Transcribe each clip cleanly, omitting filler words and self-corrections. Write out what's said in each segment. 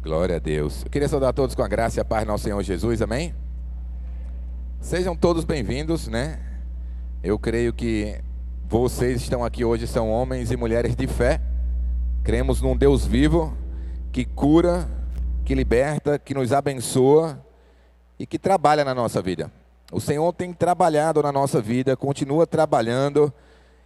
Glória a Deus. Eu queria saudar todos com a graça e a paz do nosso Senhor Jesus, amém? Sejam todos bem-vindos, né? Eu creio que vocês estão aqui hoje são homens e mulheres de fé. Cremos num Deus vivo, que cura, que liberta, que nos abençoa e que trabalha na nossa vida. O Senhor tem trabalhado na nossa vida, continua trabalhando.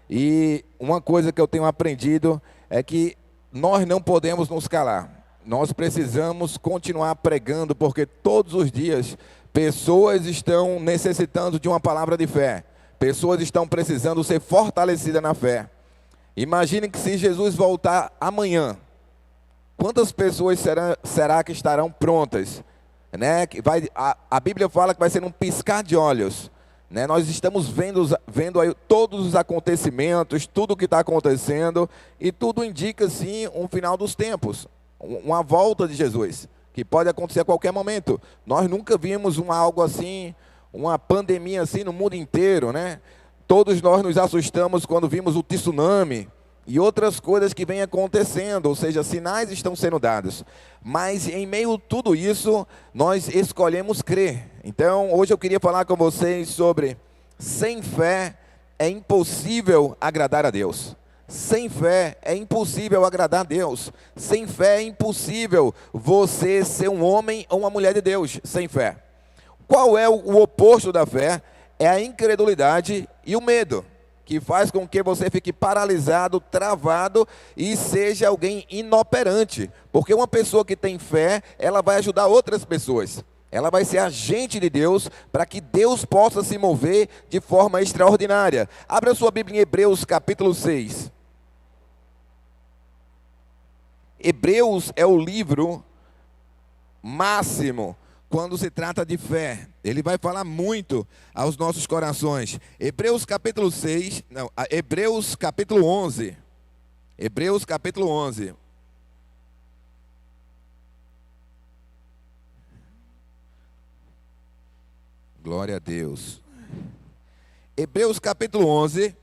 E uma coisa que eu tenho aprendido é que nós não podemos nos calar. Nós precisamos continuar pregando, porque todos os dias pessoas estão necessitando de uma palavra de fé. Pessoas estão precisando ser fortalecidas na fé. Imagine que se Jesus voltar amanhã, quantas pessoas será que estarão prontas? Né? A Bíblia fala que vai ser um piscar de olhos. Né? Nós estamos vendo aí todos os acontecimentos, tudo o que está acontecendo, e tudo indica sim um final dos tempos. Uma volta de Jesus, que pode acontecer a qualquer momento. Nós nunca vimos algo assim, uma pandemia assim no mundo inteiro, né? Todos nós nos assustamos quando vimos o tsunami e outras coisas que vêm acontecendo, ou seja, sinais estão sendo dados. Mas em meio a tudo isso, nós escolhemos crer. Então, hoje eu queria falar com vocês sobre sem fé é impossível agradar a Deus. Sem fé é impossível agradar a Deus. Sem fé é impossível você ser um homem ou uma mulher de Deus. Sem fé. Qual é o oposto da fé? É a incredulidade e o medo, que faz com que você fique paralisado, travado e seja alguém inoperante. Porque uma pessoa que tem fé, ela vai ajudar outras pessoas. Ela vai ser agente de Deus para que Deus possa se mover de forma extraordinária. Abra sua Bíblia em Hebreus capítulo 6. Hebreus é o livro máximo quando se trata de fé. Ele vai falar muito aos nossos corações. Hebreus capítulo 11. Hebreus capítulo 11. Glória a Deus. Hebreus capítulo 11,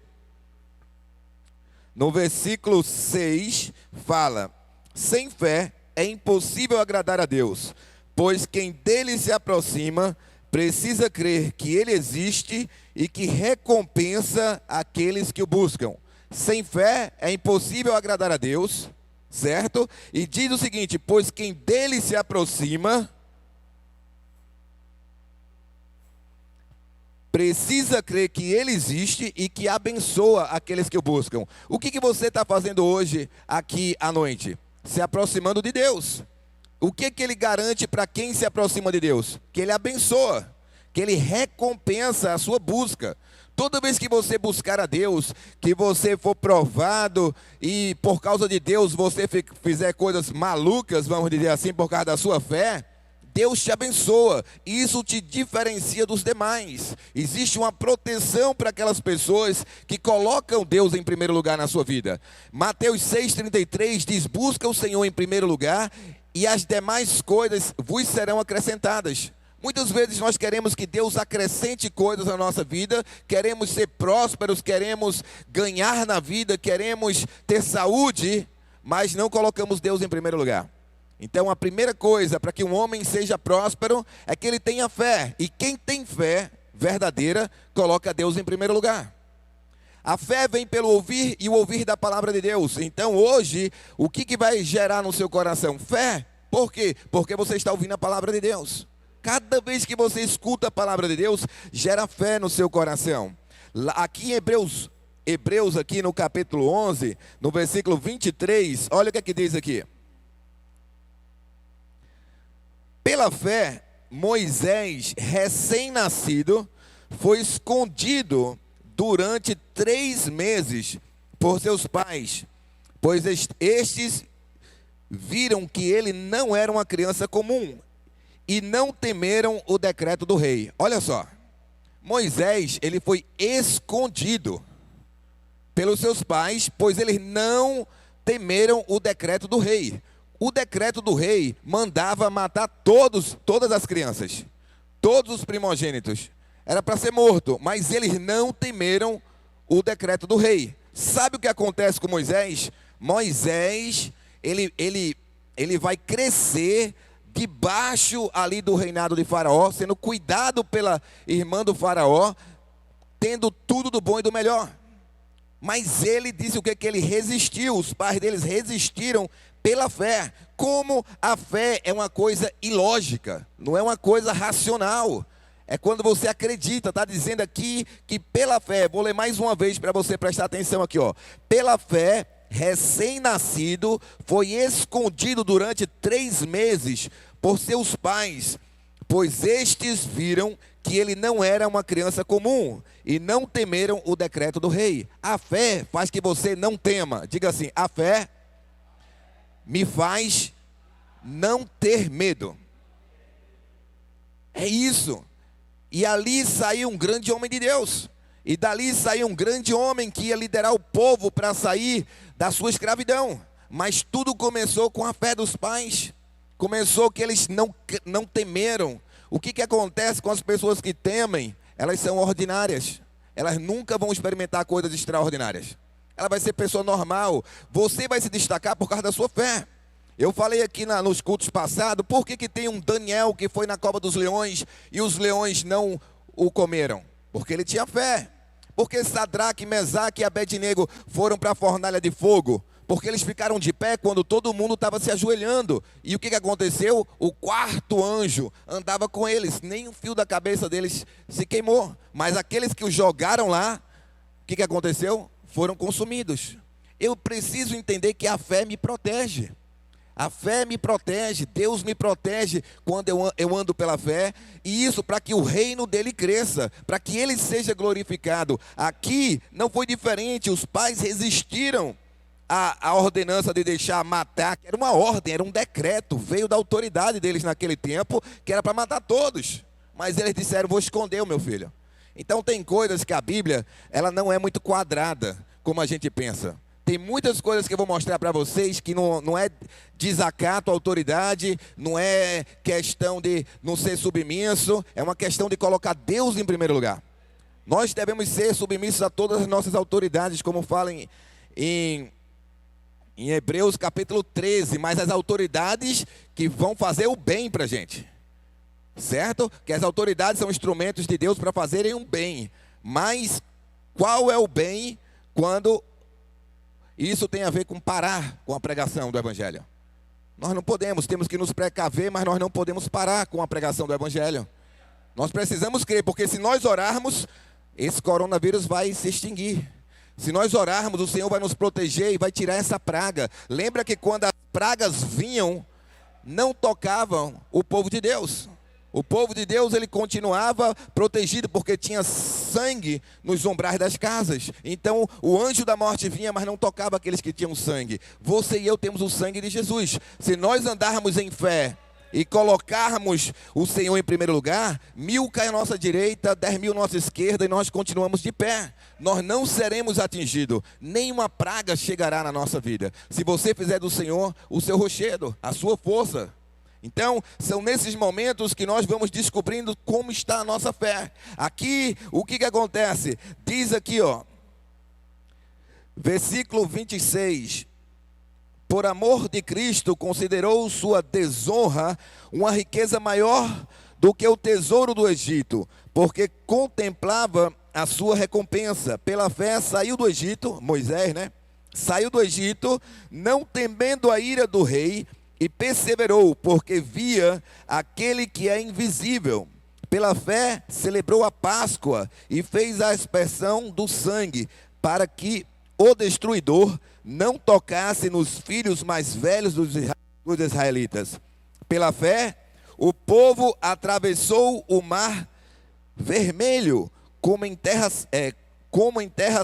no versículo 6, fala: sem fé é impossível agradar a Deus, pois quem dele se aproxima precisa crer que ele existe e que recompensa aqueles que o buscam. Sem fé é impossível agradar a Deus, certo? E diz o seguinte: pois quem dele se aproxima precisa crer que ele existe e que abençoa aqueles que o buscam. O que você está fazendo hoje aqui à noite? Se aproximando de Deus. O que ele garante para quem se aproxima de Deus? Que ele abençoa, que ele recompensa a sua busca. Toda vez que você buscar a Deus, que você for provado e por causa de Deus você fizer coisas malucas, vamos dizer assim, por causa da sua fé, Deus te abençoa. Isso te diferencia dos demais. Existe uma proteção para aquelas pessoas que colocam Deus em primeiro lugar na sua vida. Mateus 6,33 diz: busca o Senhor em primeiro lugar e as demais coisas vos serão acrescentadas. Muitas vezes nós queremos que Deus acrescente coisas na nossa vida, queremos ser prósperos, queremos ganhar na vida, queremos ter saúde, mas não colocamos Deus em primeiro lugar. Então a primeira coisa para que um homem seja próspero é que ele tenha fé. E quem tem fé verdadeira coloca Deus em primeiro lugar. A fé vem pelo ouvir e o ouvir da palavra de Deus. Então hoje, o que vai gerar no seu coração? Fé. Por quê? Porque você está ouvindo a palavra de Deus. Cada vez que você escuta a palavra de Deus, gera fé no seu coração. Aqui em Hebreus aqui no capítulo 11, no versículo 23, olha o que diz aqui. Pela fé, Moisés, recém-nascido, foi escondido durante 3 meses por seus pais, pois estes viram que ele não era uma criança comum e não temeram o decreto do rei. Olha só, Moisés, ele foi escondido pelos seus pais, pois eles não temeram o decreto do rei. O decreto do rei mandava matar todas as crianças, todos os primogênitos. Era para ser morto, mas eles não temeram o decreto do rei. Sabe o que acontece com Moisés? Moisés, ele ele vai crescer debaixo ali do reinado de Faraó, sendo cuidado pela irmã do Faraó, tendo tudo do bom e do melhor. Mas ele disse o que? Que ele resistiu, os pais deles resistiram pela fé. Como a fé é uma coisa ilógica, não é uma coisa racional. É quando você acredita, está dizendo aqui que pela fé, vou ler mais uma vez para você prestar atenção aqui, ó. Pela fé, recém-nascido foi escondido durante 3 meses por seus pais, pois estes viram que ele não era uma criança comum e não temeram o decreto do rei. A fé faz que você não tema. Diga assim: a fé me faz não ter medo. É isso. E ali saiu um grande homem de Deus. E dali saiu um grande homem que ia liderar o povo para sair da sua escravidão. Mas tudo começou com a fé dos pais. Começou que eles não temeram. O que acontece com as pessoas que temem? Elas são ordinárias. Elas nunca vão experimentar coisas extraordinárias. Ela vai ser pessoa normal. Você vai se destacar por causa da sua fé. Eu falei aqui nos cultos passados, por que tem um Daniel que foi na cova dos leões e os leões não o comeram? Porque ele tinha fé. Porque Sadraque, Mesaque e Abednego foram para a fornalha de fogo? Porque eles ficaram de pé quando todo mundo estava se ajoelhando. E o que aconteceu? O 4º anjo andava com eles, nem um fio da cabeça deles se queimou. Mas aqueles que os jogaram lá, o que aconteceu? Foram consumidos. Eu preciso entender que a fé me protege. A fé me protege, Deus me protege quando eu ando pela fé. E isso para que o reino dele cresça, para que ele seja glorificado. Aqui não foi diferente, os pais resistiram à ordenança de deixar matar, que era uma ordem, era um decreto, veio da autoridade deles naquele tempo, que era para matar todos. Mas eles disseram: vou esconder o meu filho. Então tem coisas que a Bíblia, ela não é muito quadrada, como a gente pensa. Tem muitas coisas que eu vou mostrar para vocês que não é desacato à autoridade, não é questão de não ser submisso, é uma questão de colocar Deus em primeiro lugar. Nós devemos ser submissos a todas as nossas autoridades, como fala em Hebreus capítulo 13, mas as autoridades que vão fazer o bem para a gente, certo? Que as autoridades são instrumentos de Deus para fazerem um bem, mas qual é o bem quando isso tem a ver com parar com a pregação do Evangelho? Nós não podemos, temos que nos precaver, mas nós não podemos parar com a pregação do Evangelho. Nós precisamos crer, porque se nós orarmos, esse coronavírus vai se extinguir. Se nós orarmos, o Senhor vai nos proteger e vai tirar essa praga. Lembra que quando as pragas vinham, não tocavam o povo de Deus. O povo de Deus, ele continuava protegido, porque tinha sangue nos umbrais das casas. Então, o anjo da morte vinha, mas não tocava aqueles que tinham sangue. Você e eu temos o sangue de Jesus. Se nós andarmos em fé e colocarmos o Senhor em primeiro lugar, 1000 caem à nossa direita, 10.000 à nossa esquerda, e nós continuamos de pé. Nós não seremos atingidos, nenhuma praga chegará na nossa vida, se você fizer do Senhor o seu rochedo, a sua força. Então, são nesses momentos que nós vamos descobrindo como está a nossa fé. Aqui, o que acontece? Diz aqui, ó, versículo 26. Por amor de Cristo, considerou sua desonra uma riqueza maior do que o tesouro do Egito, porque contemplava a sua recompensa. Pela fé saiu do Egito, Moisés, né? Saiu do Egito, não temendo a ira do rei, e perseverou, porque via aquele que é invisível. Pela fé celebrou a Páscoa e fez a aspersão do sangue, para que o destruidor não tocasse nos filhos mais velhos dos israelitas. Pela fé, o povo atravessou o mar vermelho, como em terra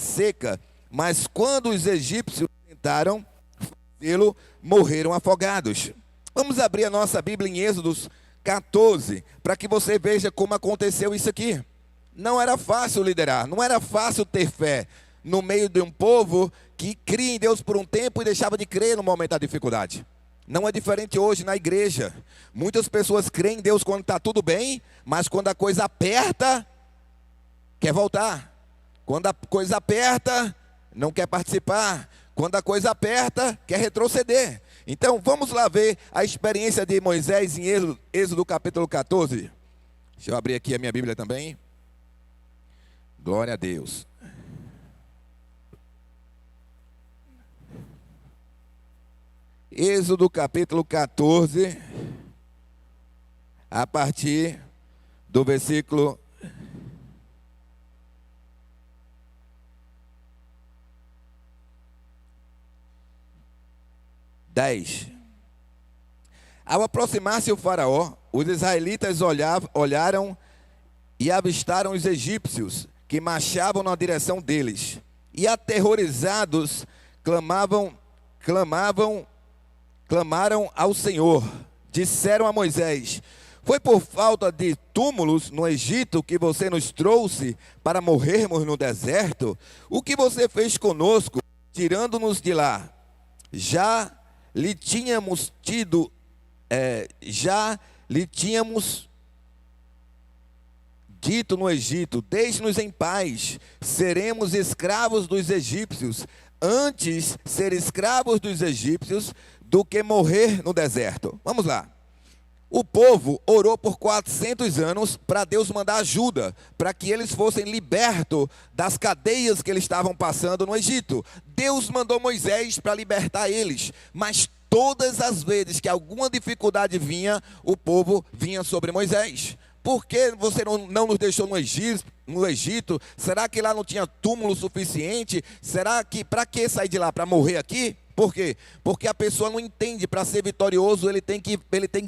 seca. Mas quando os egípcios tentaram fazê-lo, morreram afogados. Vamos abrir a nossa Bíblia em Êxodo 14, para que você veja como aconteceu isso aqui. Não era fácil liderar, não era fácil ter fé no meio de um povo que cria em Deus por um tempo e deixava de crer no momento da dificuldade. Não é diferente hoje na igreja. Muitas pessoas creem em Deus quando está tudo bem, mas quando a coisa aperta, quer voltar. Quando a coisa aperta, não quer participar. Quando a coisa aperta, quer retroceder. Então, vamos lá ver a experiência de Moisés em Êxodo capítulo 14. Deixa eu abrir aqui a minha Bíblia também. Glória a Deus. Êxodo capítulo 14, a partir do versículo 10. Ao aproximar-se o faraó, os israelitas olharam e avistaram os egípcios que marchavam na direção deles. E aterrorizados, clamaram ao Senhor. Disseram a Moisés: foi por falta de túmulos no Egito que você nos trouxe para morrermos no deserto? O que você fez conosco, tirando-nos de lá? Já lhe tínhamos dito no Egito: deixe-nos em paz, seremos escravos dos egípcios. Antes ser escravos dos egípcios do que morrer no deserto. Vamos lá. O povo orou por 400 anos para Deus mandar ajuda, para que eles fossem libertos das cadeias que eles estavam passando no Egito. Deus mandou Moisés para libertar eles, mas todas as vezes que alguma dificuldade vinha, o povo vinha sobre Moisés. Por que você não nos deixou no Egito? Será que lá não tinha túmulo suficiente? Será que, para que sair de lá? Para morrer aqui? Por quê? Porque a pessoa não entende, para ser vitorioso ele tem que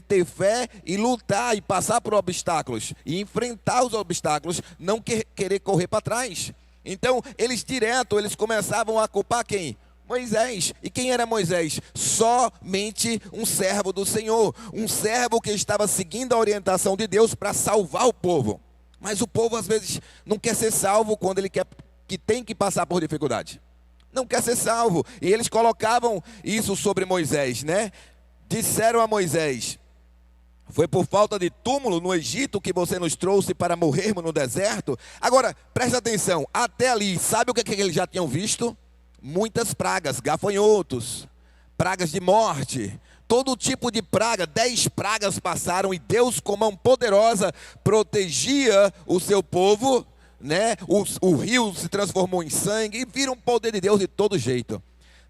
ter fé e lutar e passar por obstáculos. E enfrentar os obstáculos, não querer correr para trás. Então, eles começavam a culpar quem? Moisés. E quem era Moisés? Somente um servo do Senhor, um servo que estava seguindo a orientação de Deus para salvar o povo. Mas o povo às vezes não quer ser salvo quando ele quer, que tem que passar por dificuldade. Não quer ser salvo. E eles colocavam isso sobre Moisés, né? Disseram a Moisés: foi por falta de túmulo no Egito que você nos trouxe para morrermos no deserto? Agora, presta atenção, até ali, sabe o que eles já tinham visto? Muitas pragas, gafanhotos, pragas de morte, todo tipo de praga. 10 pragas passaram e Deus, com mão poderosa, protegia o seu povo, né? O rio se transformou em sangue e viram o poder de Deus de todo jeito.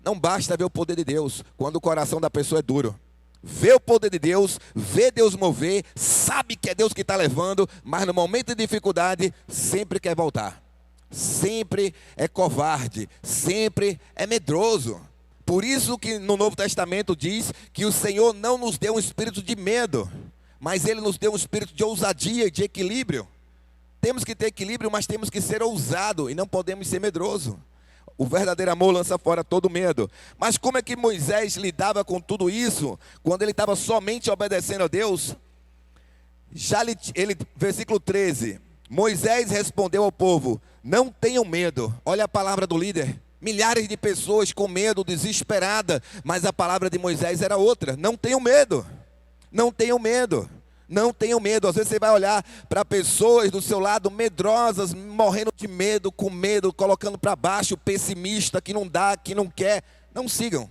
Não basta ver o poder de Deus quando o coração da pessoa é duro. Vê o poder de Deus, vê Deus mover, sabe que é Deus que está levando, mas no momento de dificuldade sempre quer voltar. Sempre é covarde, sempre é medroso. Por isso que no Novo Testamento diz que o Senhor não nos deu um espírito de medo, mas Ele nos deu um espírito de ousadia e de equilíbrio. Temos que ter equilíbrio, mas temos que ser ousado e não podemos ser medroso. O verdadeiro amor lança fora todo medo. Mas como é que Moisés lidava com tudo isso, quando ele estava somente obedecendo a Deus? Versículo 13, Moisés respondeu ao povo: não tenham medo. Olha a palavra do líder. Milhares de pessoas com medo, desesperada, mas a palavra de Moisés era outra: não tenham medo, não tenham medo, não tenham medo. Às vezes você vai olhar para pessoas do seu lado medrosas, morrendo de medo, com medo, colocando para baixo, pessimista, que não dá, que não quer. Não sigam,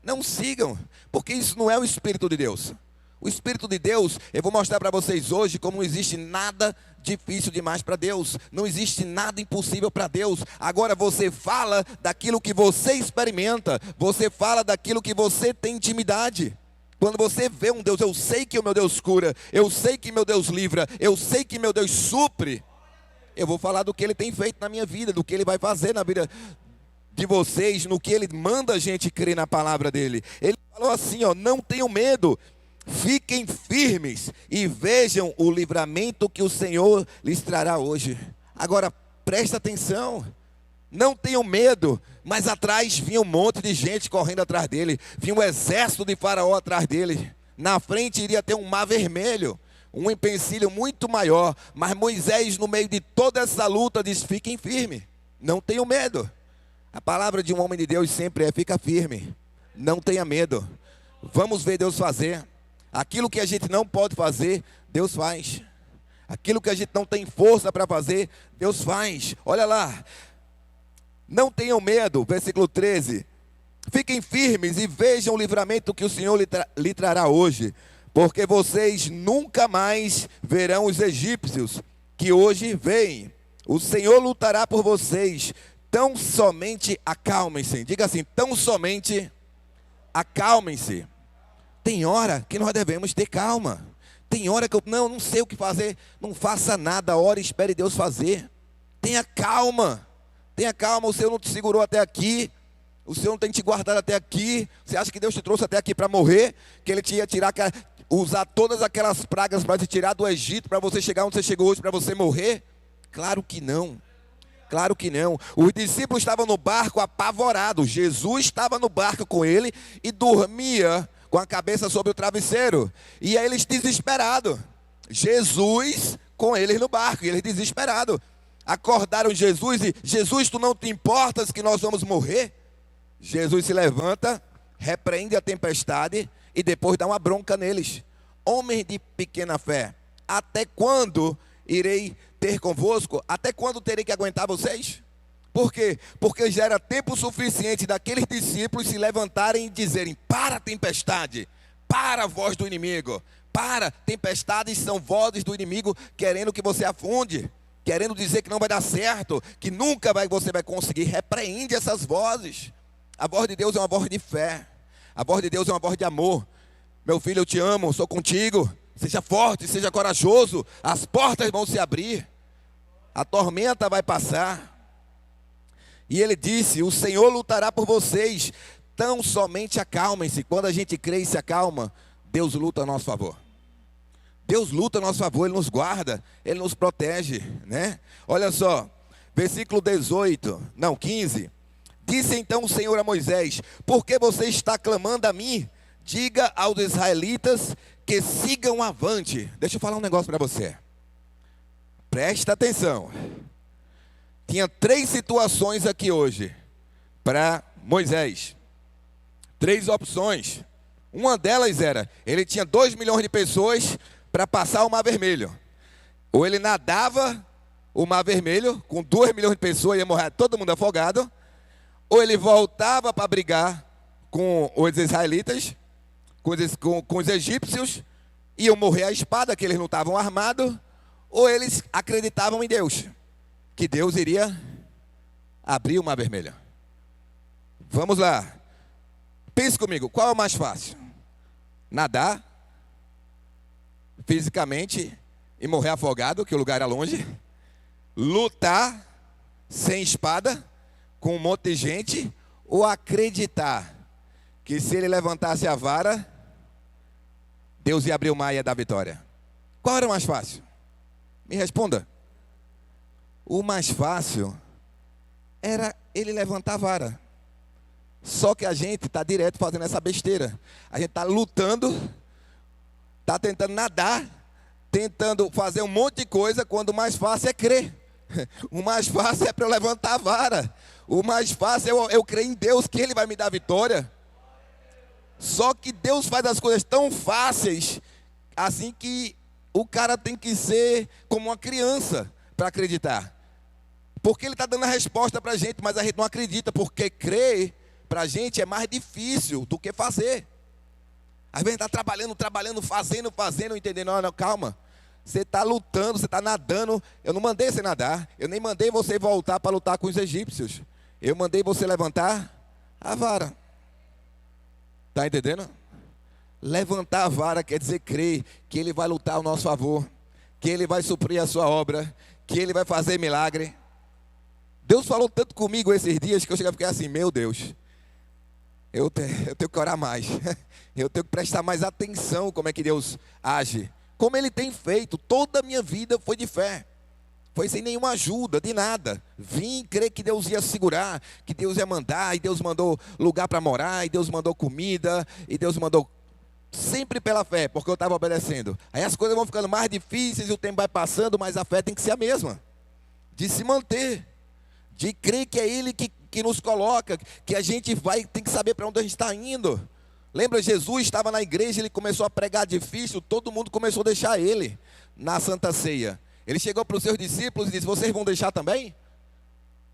não sigam, porque isso não é o Espírito de Deus. O Espírito de Deus, eu vou mostrar para vocês hoje como não existe nada difícil demais para Deus. Não existe nada impossível para Deus. Agora você fala daquilo que você experimenta. Você fala daquilo que você tem intimidade. Quando você vê um Deus, eu sei que o meu Deus cura, eu sei que meu Deus livra, eu sei que meu Deus supre. Eu vou falar do que Ele tem feito na minha vida, do que Ele vai fazer na vida de vocês, no que Ele manda a gente crer na palavra dEle. Ele falou assim, ó: não tenham medo. Fiquem firmes e vejam o livramento que o Senhor lhes trará hoje. Agora presta atenção, não tenham medo. Mas atrás vinha um monte de gente correndo atrás dele, vinha um exército de Faraó atrás dele. Na frente iria ter um mar vermelho, um empecilho muito maior. Mas Moisés, no meio de toda essa luta, diz: fiquem firmes, não tenham medo. A palavra de um homem de Deus sempre é: fica firme, não tenha medo. Vamos ver Deus fazer. Aquilo que a gente não pode fazer, Deus faz. Aquilo que a gente não tem força para fazer, Deus faz. Olha lá, não tenham medo, versículo 13. Fiquem firmes e vejam o livramento que o Senhor lhe trará hoje, porque vocês nunca mais verão os egípcios que hoje veem. O Senhor lutará por vocês, tão somente acalmem-se. Diga assim, tão somente acalmem-se. Tem hora que nós devemos ter calma. Tem hora que eu não sei o que fazer. Não faça nada, ore e espere Deus fazer. Tenha calma. Tenha calma, o Senhor não te segurou até aqui. O Senhor não tem te guardado até aqui. Você acha que Deus te trouxe até aqui para morrer? Que Ele te ia tirar, usar todas aquelas pragas para te tirar do Egito, para você chegar onde você chegou hoje, para você morrer? Claro que não. Claro que não. Os discípulos estavam no barco apavorados. Jesus estava no barco com ele e dormia com a cabeça sobre o travesseiro. E aí eles desesperados. Jesus com eles no barco e eles desesperados. Acordaram Jesus e: Jesus, tu não te importas que nós vamos morrer? Jesus se levanta, repreende a tempestade e depois dá uma bronca neles. Homens de pequena fé, até quando irei ter convosco? Até quando terei que aguentar vocês? Por quê? Porque já era tempo suficiente daqueles discípulos se levantarem e dizerem: para a tempestade, para a voz do inimigo. Para, tempestades são vozes do inimigo querendo que você afunde, querendo dizer que não vai dar certo, que nunca você vai conseguir. Repreende essas vozes. A voz de Deus é uma voz de fé. A voz de Deus é uma voz de amor. Meu filho, eu te amo, sou contigo. Seja forte, seja corajoso. As portas vão se abrir. A tormenta vai passar. E ele disse: o Senhor lutará por vocês. Tão somente acalmem-se. Quando a gente crê e se acalma, Deus luta a nosso favor. Deus luta a nosso favor, Ele nos guarda, Ele nos protege, né? Olha só, versículo 15. Disse então o Senhor a Moisés: por que você está clamando a mim? Diga aos israelitas que sigam avante. Deixa eu falar um negócio para você. Presta atenção. Tinha 3 situações aqui hoje para Moisés. 3 opções. Uma delas era: ele tinha 2 milhões de pessoas para passar o Mar Vermelho. Ou ele nadava o Mar Vermelho com 2 milhões de pessoas, ia morrer todo mundo afogado. Ou ele voltava para brigar com os israelitas, com os egípcios, iam morrer à espada, que eles não estavam armados. Ou eles acreditavam em Deus, que Deus iria abrir o Mar Vermelho. Vamos lá. Pense comigo, qual é o mais fácil? Nadar fisicamente e morrer afogado, que o lugar era longe. Lutar sem espada, com um monte de gente. Ou acreditar que se ele levantasse a vara, Deus ia abrir o mar e ia dar vitória? Qual era o mais fácil? Me responda. O mais fácil era ele levantar a vara. Só que a gente está direto fazendo essa besteira. A gente está lutando, está tentando nadar, tentando fazer um monte de coisa, quando o mais fácil é crer. O mais fácil é para eu levantar a vara. O mais fácil é eu crer em Deus, que Ele vai me dar vitória. Só que Deus faz as coisas tão fáceis, assim que o cara tem que ser como uma criança para acreditar. Porque Ele está dando a resposta para a gente, mas a gente não acredita, porque crer para a gente é mais difícil do que fazer. Às vezes está trabalhando, fazendo, entendendo. Não, calma. Você está lutando, você está nadando. Eu não mandei você nadar. Eu nem mandei você voltar para lutar com os egípcios. Eu mandei você levantar a vara. Está entendendo? Levantar a vara quer dizer crer que Ele vai lutar ao nosso favor, que Ele vai suprir a sua obra, que Ele vai fazer milagre. Deus falou tanto comigo esses dias que eu cheguei a ficar assim: meu Deus, eu tenho que orar mais. Eu tenho que prestar mais atenção como é que Deus age. Como Ele tem feito. Toda a minha vida foi de fé. Foi sem nenhuma ajuda, de nada. Vim crer que Deus ia segurar, que Deus ia mandar, e Deus mandou lugar para morar, e Deus mandou comida, e Deus mandou, sempre pela fé, porque eu estava obedecendo. Aí as coisas vão ficando mais difíceis, e o tempo vai passando, mas a fé tem que ser a mesma. De se manter, de crer que é Ele que nos coloca, que a gente tem que saber para onde a gente está indo. Lembra, Jesus estava na igreja, Ele começou a pregar difícil, todo mundo começou a deixar Ele na Santa Ceia. Ele chegou para os seus discípulos e disse: vocês vão deixar também?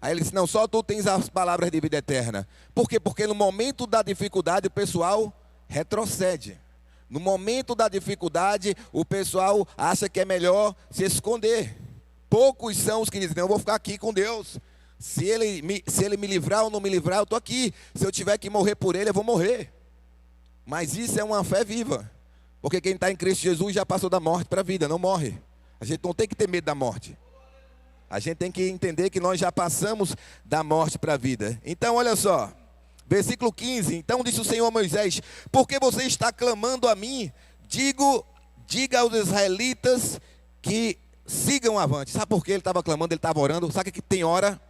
Aí ele disse, não, só tu tens as palavras de vida eterna. Por quê? Porque no momento da dificuldade o pessoal retrocede. No momento da dificuldade o pessoal acha que é melhor se esconder. Poucos são os que dizem, não, eu vou ficar aqui com Deus. Se ele me livrar ou não me livrar, eu estou aqui. Se eu tiver que morrer por ele, eu vou morrer. Mas isso é uma fé viva. Porque quem está em Cristo Jesus já passou da morte para a vida, não morre. A gente não tem que ter medo da morte. A gente tem que entender que nós já passamos da morte para a vida. Então, olha só, versículo 15. Então disse o Senhor a Moisés, porque você está clamando a mim, diga aos israelitas que sigam avante. Sabe por que ele estava clamando, ele estava orando? Sabe que tem hora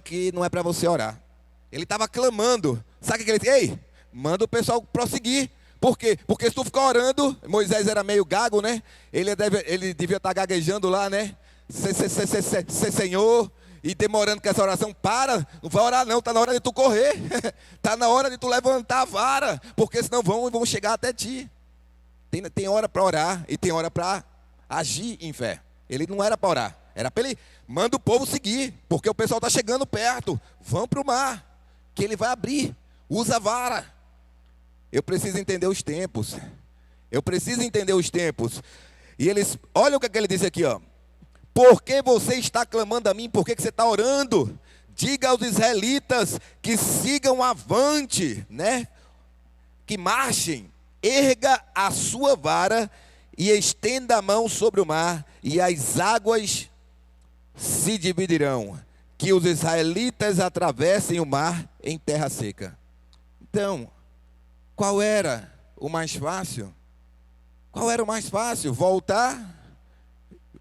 que não é para você orar. Ele estava clamando. Sabe o que ele disse? Ei, manda o pessoal prosseguir. Por quê? Porque se tu ficar orando, Moisés era meio gago, né? Ele devia estar gaguejando lá, né? Senhor, e demorando com essa oração. Não vai orar não, está na hora de tu correr. Está na hora de tu levantar a vara, porque senão vão chegar até ti. Tem hora para orar e tem hora para agir em fé. Ele não era para orar, era para ele, manda o povo seguir, porque o pessoal está chegando perto. Vão para o mar, que ele vai abrir, usa a vara. Eu preciso entender os tempos. E eles, olha o que ele disse aqui, ó. Por que você está clamando a mim? Por que você está orando? Diga aos israelitas que sigam avante, né? Que marchem. Erga a sua vara e estenda a mão sobre o mar, e as águas se dividirão. Que os israelitas atravessem o mar em terra seca. Então, qual era o mais fácil?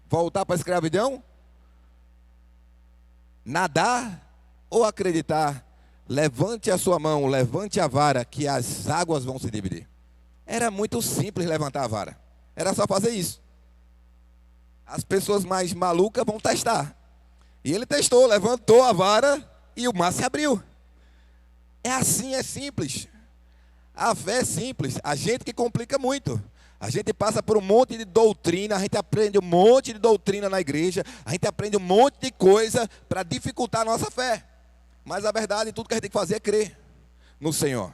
Voltar para a escravidão? Nadar ou acreditar? Levante a sua mão, levante a vara, que as águas vão se dividir. Era muito simples levantar a vara. Era só fazer isso. As pessoas mais malucas vão testar. E ele testou, levantou a vara e o mar se abriu. É assim, é simples. A fé é simples. A gente que complica muito. A gente passa por um monte de doutrina, a gente aprende um monte de doutrina na igreja, a gente aprende um monte de coisa para dificultar a nossa fé. Mas a verdade, tudo que a gente tem que fazer é crer no Senhor.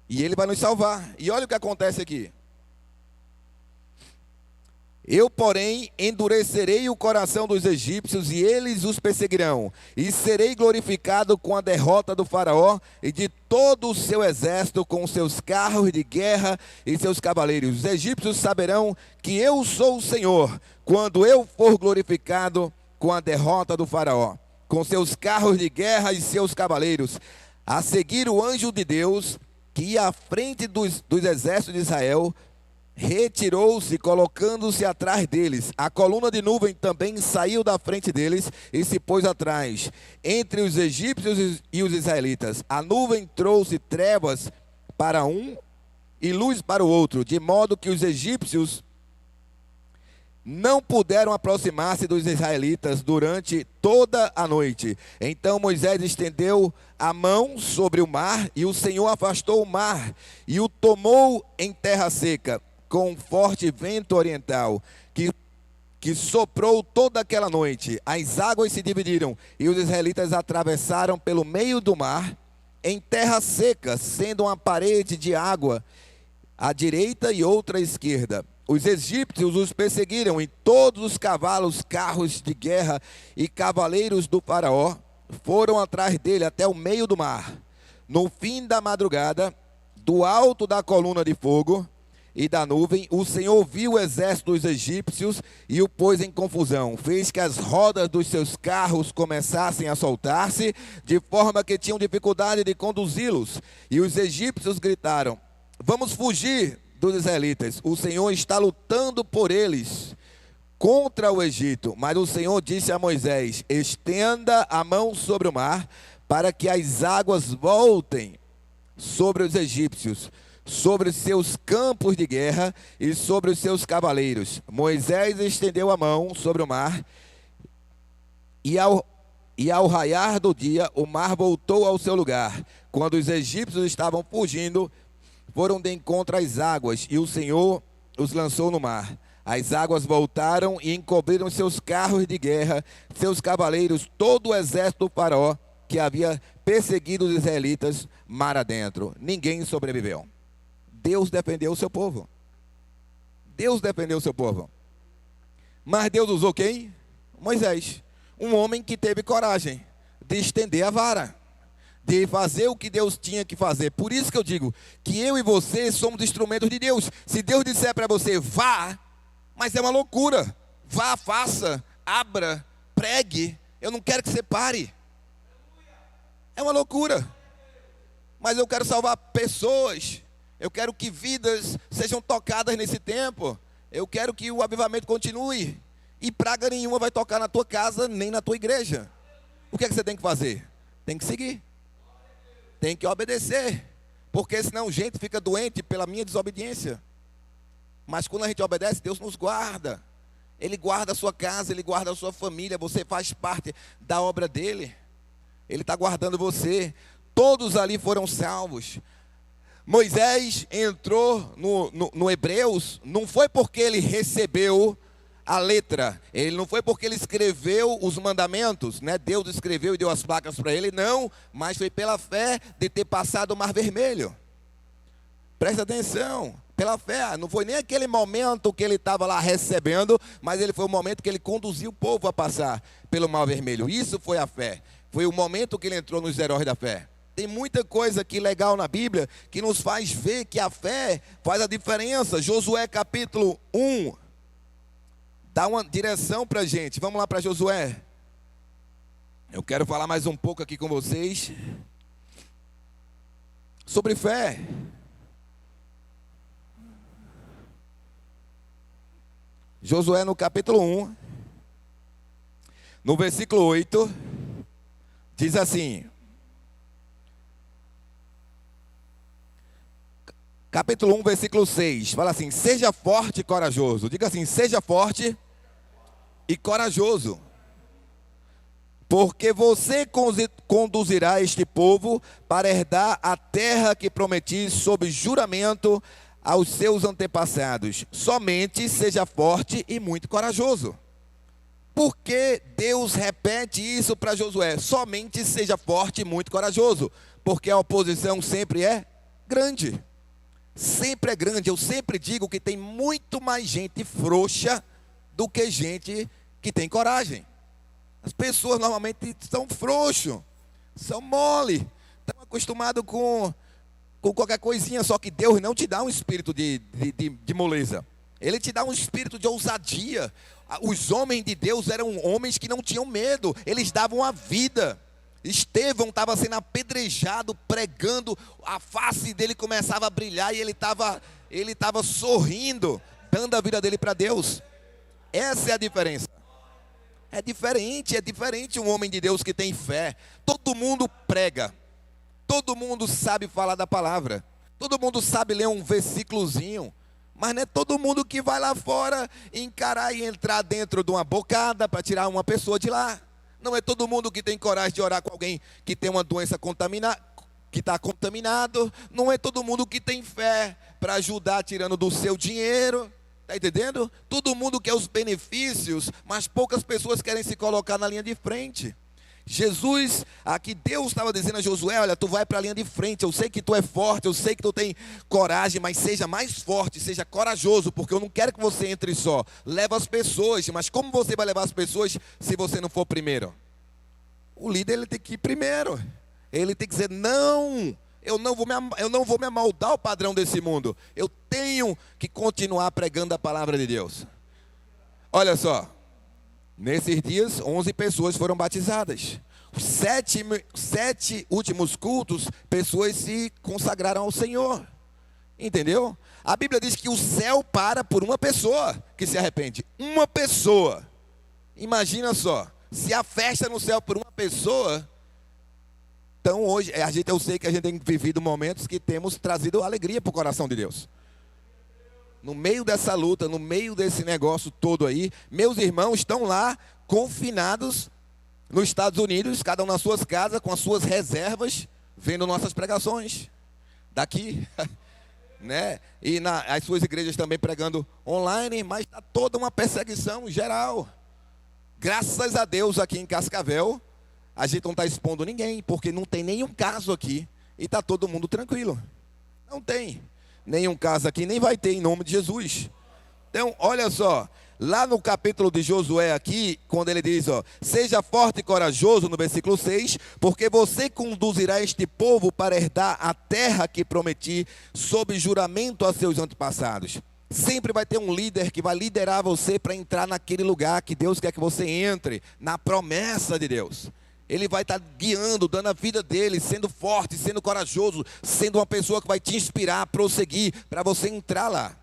E Ele vai nos salvar. E olha o que acontece aqui. Eu, porém, endurecerei o coração dos egípcios e eles os perseguirão. E serei glorificado com a derrota do faraó e de todo o seu exército, com seus carros de guerra e seus cavaleiros. Os egípcios saberão que eu sou o Senhor, quando eu for glorificado com a derrota do faraó, com seus carros de guerra e seus cavaleiros. A seguir, o anjo de Deus, que ia à frente dos exércitos de Israel, retirou-se, colocando-se atrás deles. A coluna de nuvem também saiu da frente deles e se pôs atrás, entre os egípcios e os israelitas. A nuvem trouxe trevas para um e luz para o outro, de modo que os egípcios não puderam aproximar-se dos israelitas durante toda a noite. Então Moisés estendeu a mão sobre o mar, e o Senhor afastou o mar e o tomou em terra seca, com um forte vento oriental, que soprou toda aquela noite. As águas se dividiram, e os israelitas atravessaram pelo meio do mar, em terra seca, sendo uma parede de água à direita e outra à esquerda. Os egípcios os perseguiram, e todos os cavalos, carros de guerra e cavaleiros do faraó foram atrás dele até o meio do mar. No fim da madrugada, do alto da coluna de fogo e da nuvem, o Senhor viu o exército dos egípcios e o pôs em confusão. Fez que as rodas dos seus carros começassem a soltar-se, de forma que tinham dificuldade de conduzi-los. E os egípcios gritaram: vamos fugir dos israelitas, o Senhor está lutando por eles contra o Egito. Mas o Senhor disse a Moisés: estenda a mão sobre o mar, para que as águas voltem sobre os egípcios, sobre os seus campos de guerra e sobre os seus cavaleiros. Moisés estendeu a mão sobre o mar, e ao raiar do dia, o mar voltou ao seu lugar. Quando os egípcios estavam fugindo, foram de encontro às águas, e o Senhor os lançou no mar. As águas voltaram e encobriram seus carros de guerra, seus cavaleiros, todo o exército do faraó que havia perseguido os israelitas mar adentro. Ninguém sobreviveu. Deus defendeu o seu povo. Deus defendeu o seu povo. Mas Deus usou quem? Moisés. Um homem que teve coragem de estender a vara, de fazer o que Deus tinha que fazer. Por isso que eu digo que eu e você somos instrumentos de Deus. Se Deus disser para você, vá, mas é uma loucura. Vá, faça, abra, pregue. Eu não quero que você pare. É uma loucura. Mas eu quero salvar pessoas. Eu quero que vidas sejam tocadas nesse tempo. Eu quero que o avivamento continue. E praga nenhuma vai tocar na tua casa, nem na tua igreja. O que é que você tem que fazer? Tem que seguir. Tem que obedecer. Porque senão gente fica doente pela minha desobediência. Mas quando a gente obedece, Deus nos guarda. Ele guarda a sua casa, Ele guarda a sua família. Você faz parte da obra dEle. Ele está guardando você. Todos ali foram salvos. Moisés entrou no Hebreus, não foi porque ele recebeu a letra, ele não foi porque ele escreveu os mandamentos, né? Deus escreveu e deu as placas para ele, não, mas foi pela fé de ter passado o Mar Vermelho. Presta atenção, pela fé, não foi nem aquele momento que ele estava lá recebendo, mas ele foi o momento que ele conduziu o povo a passar pelo Mar Vermelho. Isso foi a fé, foi o momento que ele entrou nos heróis da fé. Tem muita coisa aqui legal na Bíblia que nos faz ver que a fé faz a diferença. Josué capítulo 1 dá uma direção para a gente. Vamos lá para Josué. Eu quero falar mais um pouco aqui com vocês sobre fé. Josué no capítulo 1, no versículo 8, diz assim... Capítulo 1, versículo 6, fala assim, seja forte e corajoso. Diga assim, seja forte e corajoso. Porque você conduzirá este povo para herdar a terra que prometi sob juramento aos seus antepassados. Somente seja forte e muito corajoso. Por que Deus repete isso para Josué? Somente seja forte e muito corajoso. Porque a oposição sempre é grande. Sempre é grande. Eu sempre digo que tem muito mais gente frouxa do que gente que tem coragem. As pessoas normalmente são frouxos, são mole, estão acostumados com qualquer coisinha. Só que Deus não te dá um espírito de moleza. Ele te dá um espírito de ousadia. Os homens de Deus eram homens que não tinham medo. Eles davam a vida. Estevão estava sendo apedrejado, pregando, a face dele começava a brilhar e ele estava sorrindo, dando a vida dele para Deus. Essa é a diferença. É diferente um homem de Deus que tem fé. Todo mundo prega, todo mundo sabe falar da palavra, todo mundo sabe ler um versículozinho, mas não é todo mundo que vai lá fora encarar e entrar dentro de uma bocada para tirar uma pessoa de lá. Não é todo mundo que tem coragem de orar com alguém que tem uma doença que está contaminado. Não é todo mundo que tem fé para ajudar tirando do seu dinheiro. Está entendendo? Todo mundo quer os benefícios, mas poucas pessoas querem se colocar na linha de frente. Jesus, aqui Deus estava dizendo a Josué, olha, tu vai para a linha de frente, eu sei que tu é forte, eu sei que tu tem coragem, mas seja mais forte, seja corajoso, porque eu não quero que você entre só. Leva as pessoas, mas como você vai levar as pessoas se você não for primeiro? O líder ele tem que ir primeiro. Ele tem que dizer, não, eu não vou me amoldar ao padrão desse mundo. Eu tenho que continuar pregando a palavra de Deus. Olha só. Nesses dias, 11 pessoas foram batizadas. Os sete últimos cultos, pessoas se consagraram ao Senhor. Entendeu? A Bíblia diz que o céu para por uma pessoa que se arrepende. Uma pessoa. Imagina só. Se a festa no céu por uma pessoa... Então hoje, eu sei que a gente tem vivido momentos que temos trazido alegria para o coração de Deus. No meio dessa luta, no meio desse negócio todo aí, meus irmãos estão lá confinados nos Estados Unidos, cada um nas suas casas, com as suas reservas, vendo nossas pregações. Daqui, né? E as suas igrejas também pregando online, mas está toda uma perseguição geral. Graças a Deus aqui em Cascavel, a gente não está expondo ninguém, porque não tem nenhum caso aqui e está todo mundo tranquilo. Não tem nenhum caso aqui, nem vai ter em nome de Jesus. Então, olha só, lá no capítulo de Josué aqui, quando ele diz, ó, seja forte e corajoso, no versículo 6, porque você conduzirá este povo para herdar a terra que prometi, sob juramento a seus antepassados. Sempre vai ter um líder que vai liderar você para entrar naquele lugar que Deus quer que você entre, na promessa de Deus. Ele vai estar guiando, dando a vida dele, sendo forte, sendo corajoso, sendo uma pessoa que vai te inspirar a prosseguir, para você entrar lá.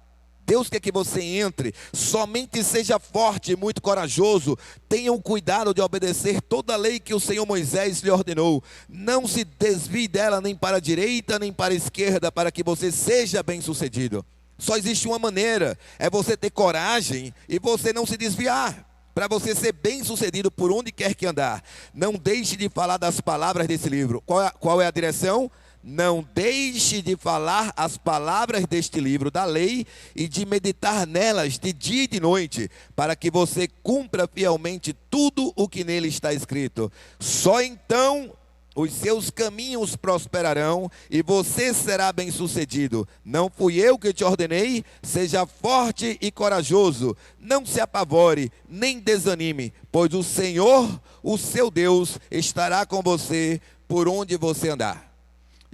Deus quer que você entre, somente seja forte e muito corajoso. Tenham cuidado de obedecer toda a lei que o Senhor Moisés lhe ordenou. Não se desvie dela nem para a direita nem para a esquerda, para que você seja bem sucedido. Só existe uma maneira, é você ter coragem e você não se desviar, para você ser bem sucedido por onde quer que andar. Não deixe de falar das palavras desse livro. Qual é a direção? Não deixe de falar as palavras deste livro da lei e de meditar nelas de dia e de noite, para que você cumpra fielmente tudo o que nele está escrito. Só então os seus caminhos prosperarão e você será bem-sucedido. Não fui eu que te ordenei? Seja forte e corajoso. Não se apavore, nem desanime, pois o Senhor, o seu Deus, estará com você por onde você andar.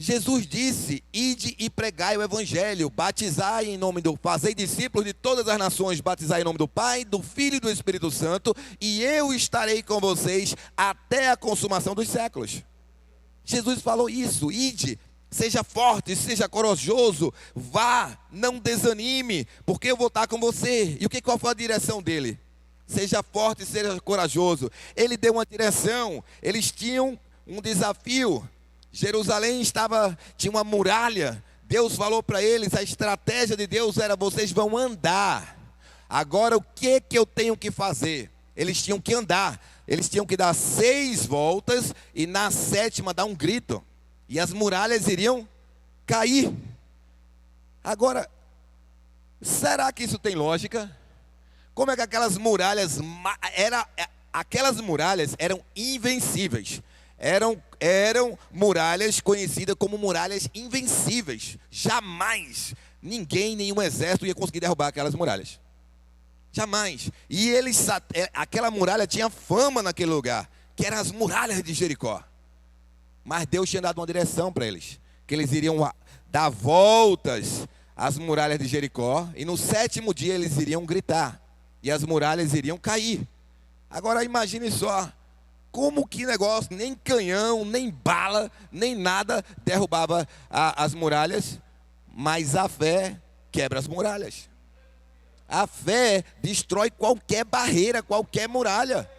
Jesus disse, ide e pregai o evangelho, batizai em nome do, fazei discípulos de todas as nações, batizai em nome do Pai, do Filho e do Espírito Santo, e eu estarei com vocês até a consumação dos séculos. Jesus falou isso, ide, seja forte, seja corajoso, vá, não desanime, porque eu vou estar com você. E qual foi a direção dele? Seja forte, seja corajoso. Ele deu uma direção, eles tinham um desafio. Jerusalém tinha uma muralha. Deus falou para eles, a estratégia de Deus era, vocês vão andar. Agora o que eu tenho que fazer? Eles tinham que andar. Eles tinham que dar 6 voltas e na 7ª dar um grito. E as muralhas iriam cair. Agora, será que isso tem lógica? Como é que aquelas muralhas eram invencíveis? Eram muralhas conhecidas como muralhas invencíveis. Jamais nenhum exército ia conseguir derrubar aquelas muralhas. Jamais. E aquela muralha tinha fama naquele lugar, que eram as muralhas de Jericó. Mas Deus tinha dado uma direção para eles, que eles iriam dar voltas às muralhas de Jericó, e no 7º dia eles iriam gritar, e as muralhas iriam cair. Agora imagine só, como que negócio, nem canhão, nem bala, nem nada derrubava as muralhas, mas a fé quebra as muralhas. A fé destrói qualquer barreira, qualquer muralha.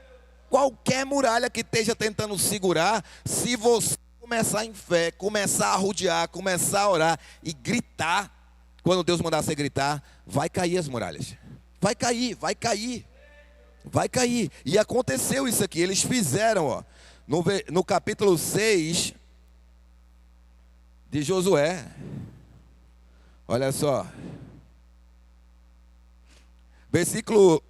Qualquer muralha que esteja tentando segurar, se você começar em fé, começar a rodear, começar a orar e gritar, quando Deus mandar você gritar, vai cair as muralhas. Vai cair, vai cair. Vai cair. E aconteceu isso aqui. Eles fizeram, ó, no capítulo 6 de Josué. Olha só. Versículo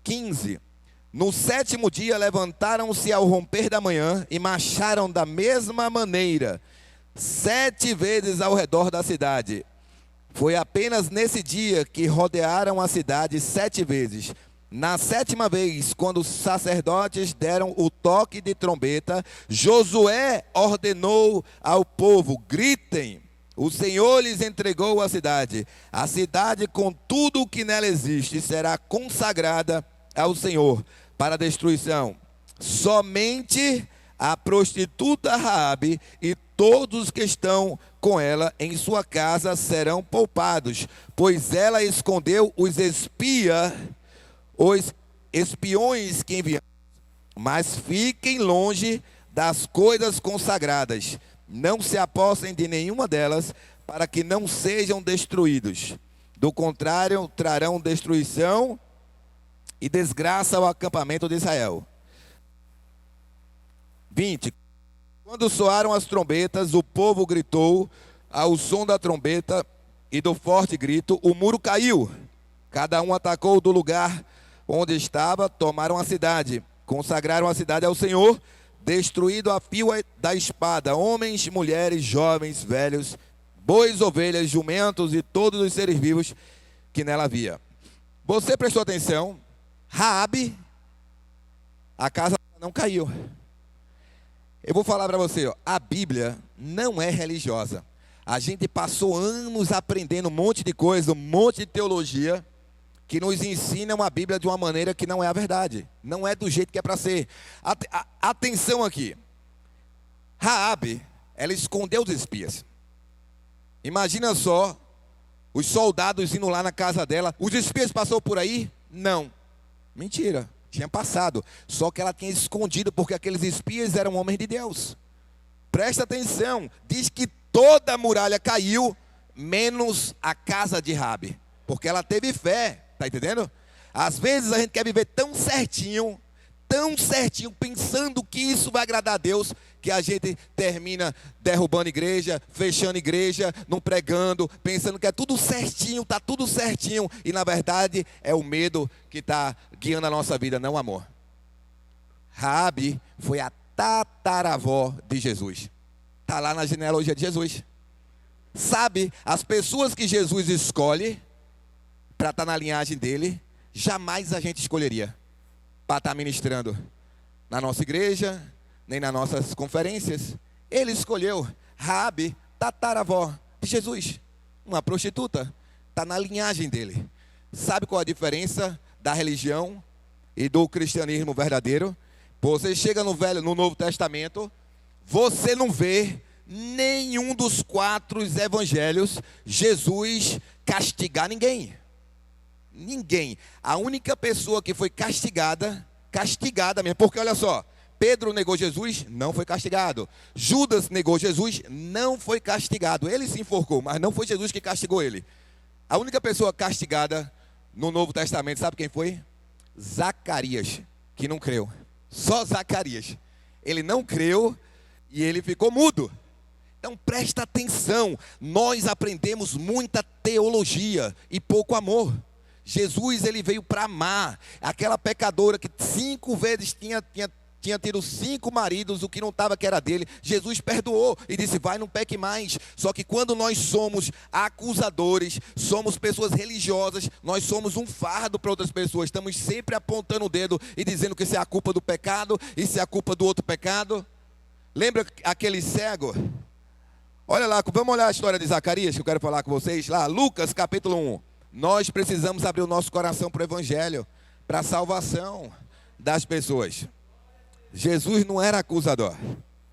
15. No 7º dia levantaram-se ao romper da manhã e marcharam da mesma maneira, 7 vezes ao redor da cidade. Foi apenas nesse dia que rodearam a cidade 7 vezes. Na 7ª vez, quando os sacerdotes deram o toque de trombeta, Josué ordenou ao povo, gritem. O Senhor lhes entregou a cidade com tudo o que nela existe, será consagrada ao Senhor para destruição. Somente a prostituta Raabe e todos que estão com ela em sua casa serão poupados, pois ela escondeu os espiões que enviamos. Mas fiquem longe das coisas consagradas. Não se apossem de nenhuma delas, para que não sejam destruídos. Do contrário, trarão destruição e desgraça ao acampamento de Israel. 20. Quando soaram as trombetas, o povo gritou ao som da trombeta e do forte grito, o muro caiu. Cada um atacou do lugar onde estava, tomaram a cidade, consagraram a cidade ao Senhor, destruído a fio da espada, homens, mulheres, jovens, velhos, bois, ovelhas, jumentos e todos os seres vivos que nela havia. Você prestou atenção? Raabe, a casa não caiu. Eu vou falar para você, ó, a Bíblia não é religiosa. A gente passou anos aprendendo um monte de coisa, um monte de teologia, que nos ensinam a Bíblia de uma maneira que não é a verdade. Não é do jeito que é para ser. Atenção aqui. Raabe, ela escondeu os espias. Imagina só, os soldados indo lá na casa dela. Os espias passou por aí? Não. Mentira. Tinha passado, só que ela tinha escondido, porque aqueles espias eram homens de Deus. Presta atenção, diz que toda a muralha caiu, menos a casa de Raabe, porque ela teve fé, tá entendendo? Às vezes a gente quer viver tão certinho, pensando que isso vai agradar a Deus, que a gente termina derrubando igreja, fechando igreja, não pregando, pensando que é tudo certinho, está tudo certinho, e na verdade é o medo que está guiando a nossa vida, não o amor. Raabe foi a tataravó de Jesus, está lá na genealogia de Jesus. Sabe, as pessoas que Jesus escolhe para estar na linhagem dele, jamais a gente escolheria para estar ministrando na nossa igreja, nem nas nossas conferências. Ele escolheu Raabe, tataravó de Jesus, uma prostituta, está na linhagem dele. Sabe qual a diferença da religião e do cristianismo verdadeiro? Você chega no Novo Testamento, você não vê nenhum dos 4 evangelhos Jesus castigar ninguém. Ninguém. A única pessoa que foi castigada mesmo, porque olha só, Pedro negou Jesus, não foi castigado. Judas negou Jesus, não foi castigado. Ele se enforcou, mas não foi Jesus que castigou ele. A única pessoa castigada no Novo Testamento, sabe quem foi? Zacarias, que não creu. Só Zacarias. Ele não creu e ele ficou mudo. Então presta atenção, nós aprendemos muita teologia e pouco amor. Jesus, ele veio para amar aquela pecadora que 5 vezes tinha tido 5 maridos, o que não estava que era dele. Jesus perdoou e disse, vai, não peque mais. Só que quando nós somos acusadores, somos pessoas religiosas, nós somos um fardo para outras pessoas, estamos sempre apontando o dedo e dizendo que isso é a culpa do pecado, isso é a culpa do outro pecado. Lembra aquele cego? Olha lá, vamos olhar a história de Zacarias, que eu quero falar com vocês, lá, Lucas capítulo 1. Nós precisamos abrir o nosso coração para o evangelho, para a salvação das pessoas. Jesus não era acusador.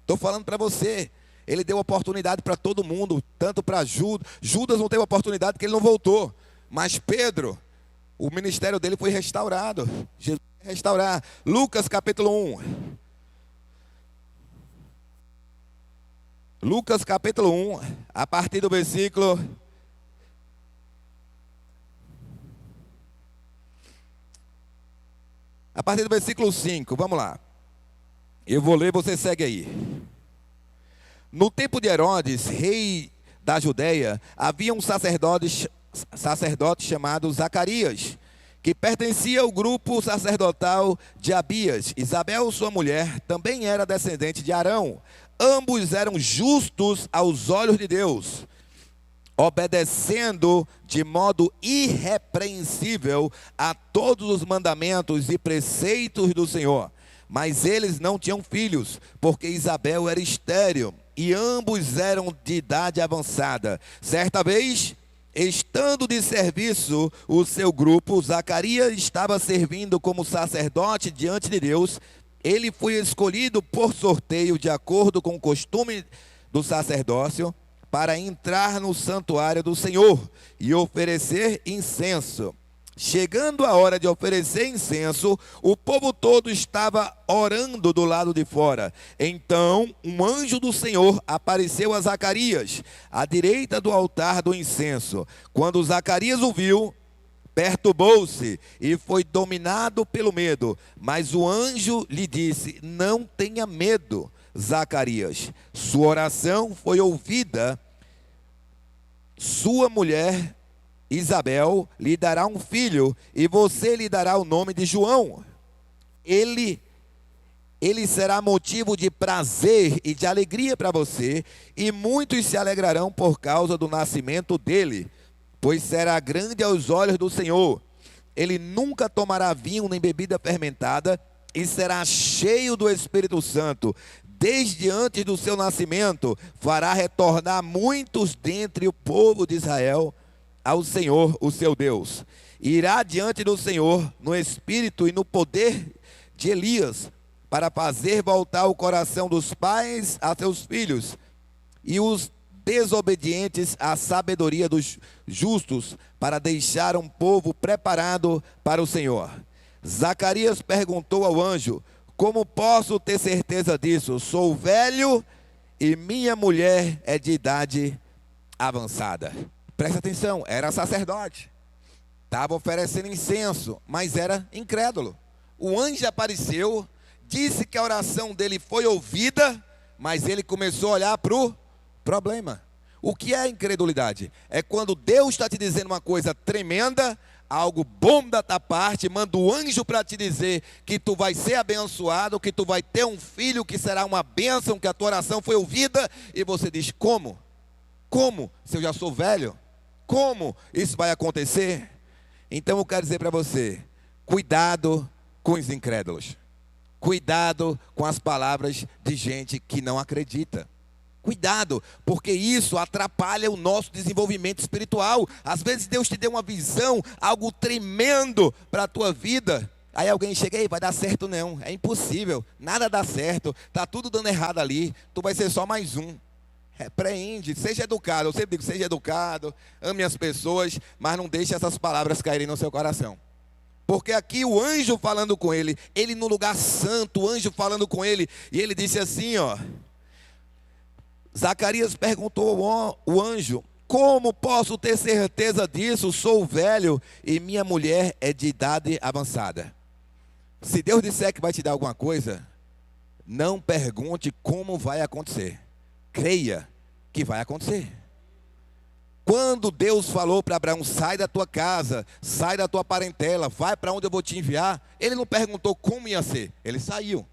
Estou falando para você. Ele deu oportunidade para todo mundo, tanto para Judas. Judas não teve oportunidade porque ele não voltou. Mas Pedro, o ministério dele foi restaurado. Jesus vai restaurar. Lucas capítulo 1. Lucas capítulo 1, a partir do versículo... A partir do versículo 5, vamos lá. Eu vou ler, você segue aí. No tempo de Herodes, rei da Judeia, havia um sacerdote chamado Zacarias, que pertencia ao grupo sacerdotal de Abias. Isabel, sua mulher, também era descendente de Arão. Ambos eram justos aos olhos de Deus, obedecendo de modo irrepreensível a todos os mandamentos e preceitos do Senhor. Mas eles não tinham filhos, porque Isabel era estéril, e ambos eram de idade avançada. Certa vez, estando de serviço o seu grupo, Zacarias estava servindo como sacerdote diante de Deus. Ele foi escolhido por sorteio, de acordo com o costume do sacerdócio, para entrar no santuário do Senhor e oferecer incenso. Chegando a hora de oferecer incenso, o povo todo estava orando do lado de fora. Então, um anjo do Senhor apareceu a Zacarias, à direita do altar do incenso. Quando Zacarias o viu, perturbou-se e foi dominado pelo medo. Mas o anjo lhe disse: não tenha medo, Zacarias: sua oração foi ouvida, sua mulher Isabel lhe dará um filho, e você lhe dará o nome de João. Ele será motivo de prazer e de alegria para você, e muitos se alegrarão por causa do nascimento dele, pois será grande aos olhos do Senhor. Ele nunca tomará vinho nem bebida fermentada, e será cheio do Espírito Santo. Desde antes do seu nascimento, fará retornar muitos dentre o povo de Israel ao Senhor, o seu Deus. Irá diante do Senhor no espírito e no poder de Elias, para fazer voltar o coração dos pais a seus filhos, e os desobedientes à sabedoria dos justos, para deixar um povo preparado para o Senhor. Zacarias perguntou ao anjo: como posso ter certeza disso? Sou velho e minha mulher é de idade avançada. Presta atenção, era sacerdote, estava oferecendo incenso, mas era incrédulo. O anjo apareceu, disse que a oração dele foi ouvida, mas ele começou a olhar para o problema. O que é a incredulidade? É quando Deus está te dizendo uma coisa tremenda, algo bom da tua parte, manda o anjo para te dizer que tu vai ser abençoado, que tu vai ter um filho que será uma bênção, que a tua oração foi ouvida, e você diz: como? Como? Se eu já sou velho? Como isso vai acontecer? Então eu quero dizer para você: cuidado com os incrédulos. Cuidado com as palavras de gente que não acredita. Cuidado, porque isso atrapalha o nosso desenvolvimento espiritual. Às vezes Deus te deu uma visão, algo tremendo para a tua vida. Aí alguém chega: ei, vai dar certo não, é impossível, nada dá certo, está tudo dando errado ali, tu vai ser só mais um. Repreende, seja educado, eu sempre digo, seja educado, ame as pessoas, mas não deixe essas palavras caírem no seu coração. Porque aqui o anjo falando com ele, ele no lugar santo, o anjo falando com ele, e ele disse assim, ó. Zacarias perguntou ao anjo: como posso ter certeza disso? Sou velho e minha mulher é de idade avançada. Se Deus disser que vai te dar alguma coisa, não pergunte como vai acontecer. Creia que vai acontecer. Quando Deus falou para Abraão: sai da tua casa, sai da tua parentela, vai para onde eu vou te enviar, ele não perguntou como ia ser, ele saiu.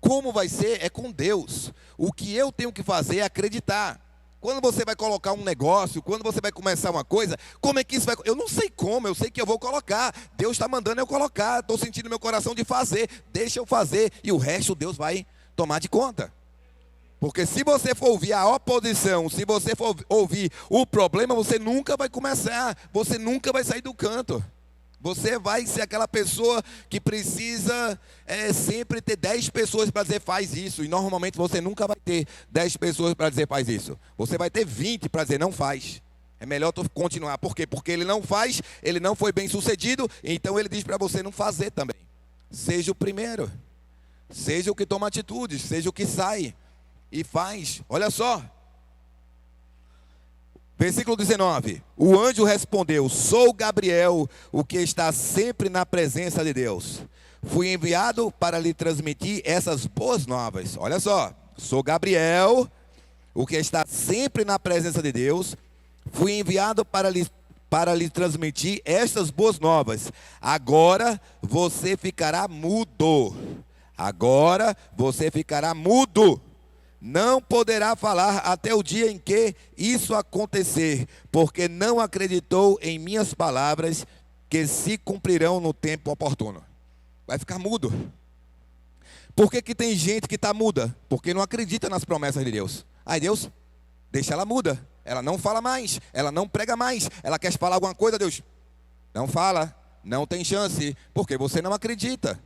Como vai ser é com Deus. O que eu tenho que fazer é acreditar. Quando você vai colocar um negócio, quando você vai começar uma coisa, como é que isso vai... Eu não sei como, eu sei que eu vou colocar. Deus está mandando eu colocar, estou sentindo meu coração de fazer. Deixa eu fazer e o resto Deus vai tomar de conta. Porque se você for ouvir a oposição, se você for ouvir o problema, você nunca vai começar, você nunca vai sair do canto. Você vai ser aquela pessoa que precisa sempre ter 10 pessoas para dizer faz isso. E normalmente você nunca vai ter 10 pessoas para dizer faz isso. Você vai ter 20 para dizer não faz. É melhor tu continuar. Por quê? Porque ele não faz, ele não foi bem sucedido. Então ele diz para você não fazer também. Seja o primeiro. Seja o que toma atitudes. Seja o que sai e faz. Olha só. Versículo 19, o anjo respondeu: sou Gabriel, o que está sempre na presença de Deus. Fui enviado para lhe transmitir essas boas novas. Olha só, sou Gabriel, o que está sempre na presença de Deus. Fui enviado para lhe transmitir estas boas novas. Agora você ficará mudo. Agora você ficará mudo. Não poderá falar até o dia em que isso acontecer, porque não acreditou em minhas palavras, que se cumprirão no tempo oportuno. Vai ficar mudo. Por que tem gente que está muda? Porque não acredita nas promessas de Deus. Aí Deus deixa ela muda. Ela não fala mais, ela não prega mais. Ela quer falar alguma coisa, Deus não fala, não tem chance, porque você não acredita.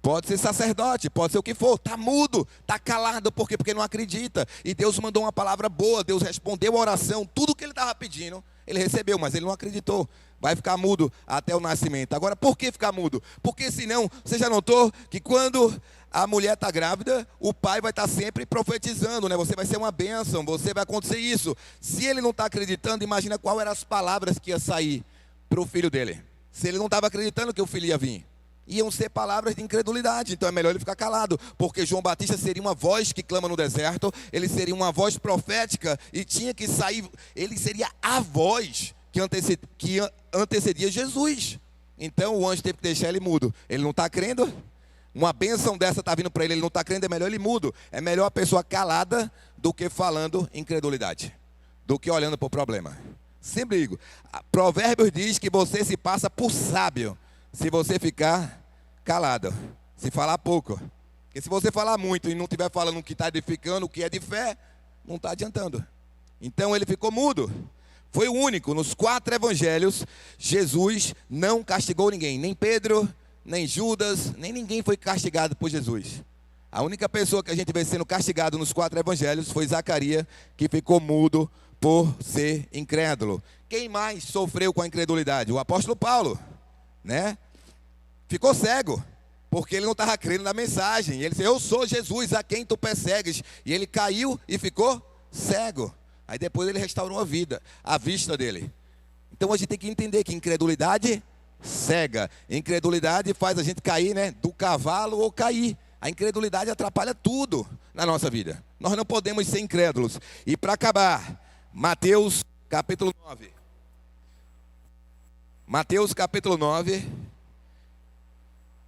Pode ser sacerdote, pode ser o que for, está mudo, está calado, por quê? Porque não acredita. E Deus mandou uma palavra boa, Deus respondeu a oração, tudo que ele estava pedindo, ele recebeu, mas ele não acreditou. Vai ficar mudo até o nascimento. Agora, por que ficar mudo? Porque senão, você já notou que quando a mulher está grávida, o pai vai estar sempre profetizando, né? Você vai ser uma bênção, você vai acontecer isso. Se ele não está acreditando, imagina qual eram as palavras que ia sair para o filho dele. Se ele não estava acreditando que o filho ia vir. iam ser palavras de incredulidade. Então é melhor ele ficar calado, porque João Batista seria uma voz que clama no deserto, ele seria uma voz profética e tinha que sair, ele seria a voz que antecedia Jesus. Então o anjo teve que deixar ele mudo. Ele não está crendo? Uma bênção dessa está vindo para ele, ele não está crendo, é melhor ele mudo. É melhor a pessoa calada do que falando incredulidade, do que olhando para o problema. Sempre digo, Provérbios diz que você se passa por sábio se você ficar calado, se falar pouco. Porque se você falar muito e não estiver falando o que está edificando, o que é de fé, não está adiantando. Então ele ficou mudo. Foi o único, nos 4 evangelhos, Jesus não castigou ninguém, nem Pedro, nem Judas, nem ninguém foi castigado por Jesus. A única pessoa que a gente vê sendo castigado nos 4 evangelhos foi Zacarias, que ficou mudo por ser incrédulo. Quem mais sofreu com a incredulidade? O apóstolo Paulo, né? Ficou cego, porque ele não estava crendo na mensagem. Ele disse, eu sou Jesus, a quem tu persegues. E ele caiu e ficou cego. Aí depois ele restaurou a vista dele. Então a gente tem que entender que incredulidade cega. Incredulidade faz a gente cair, né, do cavalo ou cair. A incredulidade atrapalha tudo na nossa vida. Nós não podemos ser incrédulos. E para acabar, Mateus capítulo 9. Mateus capítulo 9.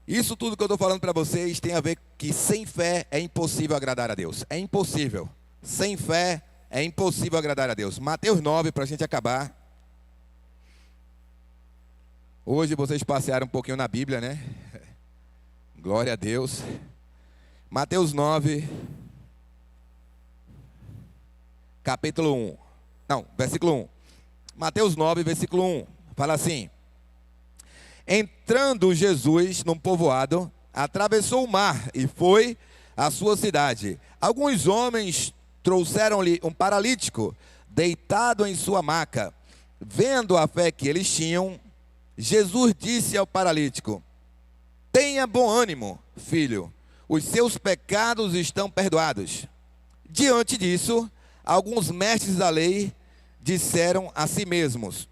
Isso tudo que eu estou falando para vocês tem a ver que sem fé é impossível agradar a Deus. É impossível. Sem fé é impossível agradar a Deus. Mateus 9, para a gente acabar. Hoje vocês passearam um pouquinho na Bíblia, né? Glória a Deus. Mateus 9, capítulo 1. Não, versículo 1. Mateus 9, versículo 1. Fala assim. Entrando Jesus num povoado, atravessou o mar e foi à sua cidade. Alguns homens trouxeram-lhe um paralítico, deitado em sua maca. Vendo a fé que eles tinham, Jesus disse ao paralítico, tenha bom ânimo, filho, os seus pecados estão perdoados. Diante disso, alguns mestres da lei disseram a si mesmos,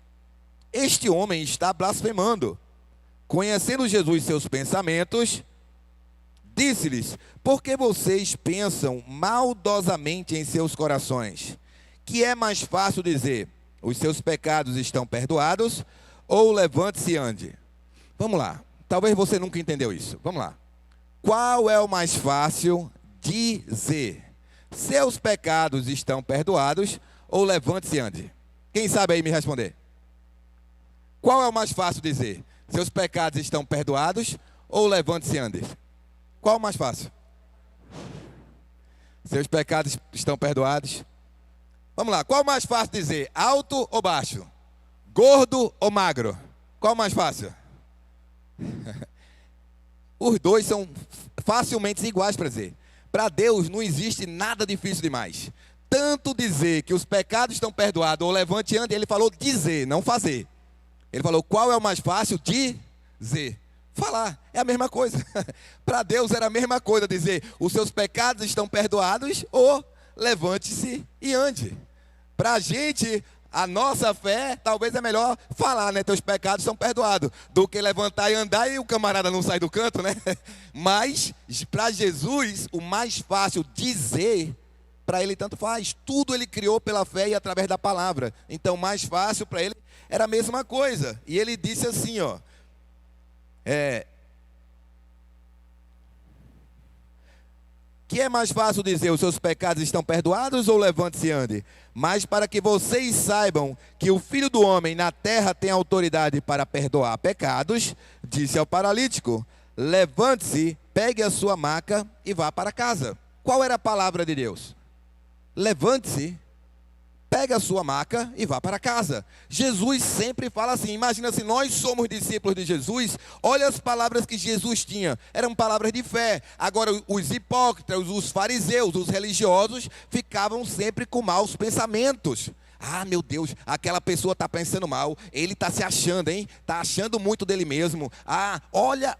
este homem está blasfemando. Conhecendo Jesus seus pensamentos, disse-lhes, por que vocês pensam maldosamente em seus corações? Que é mais fácil dizer, os seus pecados estão perdoados, ou levante-se e ande? Vamos lá, talvez você nunca entendeu isso. Vamos lá. Qual é o mais fácil dizer? Seus pecados estão perdoados, ou levante-se e ande? Quem sabe aí me responder? Qual é o mais fácil dizer? Seus pecados estão perdoados, ou levante-se e ande? Qual é o mais fácil? Seus pecados estão perdoados. Vamos lá, qual é o mais fácil dizer? Alto ou baixo? Gordo ou magro? Qual é o mais fácil? Os dois são facilmente iguais para dizer. Para Deus não existe nada difícil demais. Tanto dizer que os pecados estão perdoados ou levante e ande, ele falou dizer, não fazer. Ele falou, qual é o mais fácil? Dizer. Falar, é a mesma coisa. Para Deus era a mesma coisa dizer, os seus pecados estão perdoados ou levante-se e ande. Para a gente, a nossa fé, talvez é melhor falar, né? Teus pecados são perdoados, do que levantar e andar e o camarada não sai do canto, né? Mas, para Jesus, o mais fácil dizer, para ele tanto faz. Tudo ele criou pela fé e através da palavra. Então, mais fácil para ele era a mesma coisa. E ele disse assim, ó. Que é mais fácil dizer, os seus pecados estão perdoados ou levante-se e ande? Mas para que vocês saibam que o Filho do Homem na terra tem autoridade para perdoar pecados, disse ao paralítico, levante-se, pegue a sua maca e vá para casa. Qual era a palavra de Deus? Levante-se, pegue a sua maca e vá para casa. Jesus sempre fala assim, imagina se nós somos discípulos de Jesus, olha as palavras que Jesus tinha, eram palavras de fé. Agora os hipócritas, os fariseus, os religiosos, ficavam sempre com maus pensamentos. Ah, meu Deus, aquela pessoa está pensando mal, ele está se achando, hein? Está achando muito dele mesmo. Ah, olha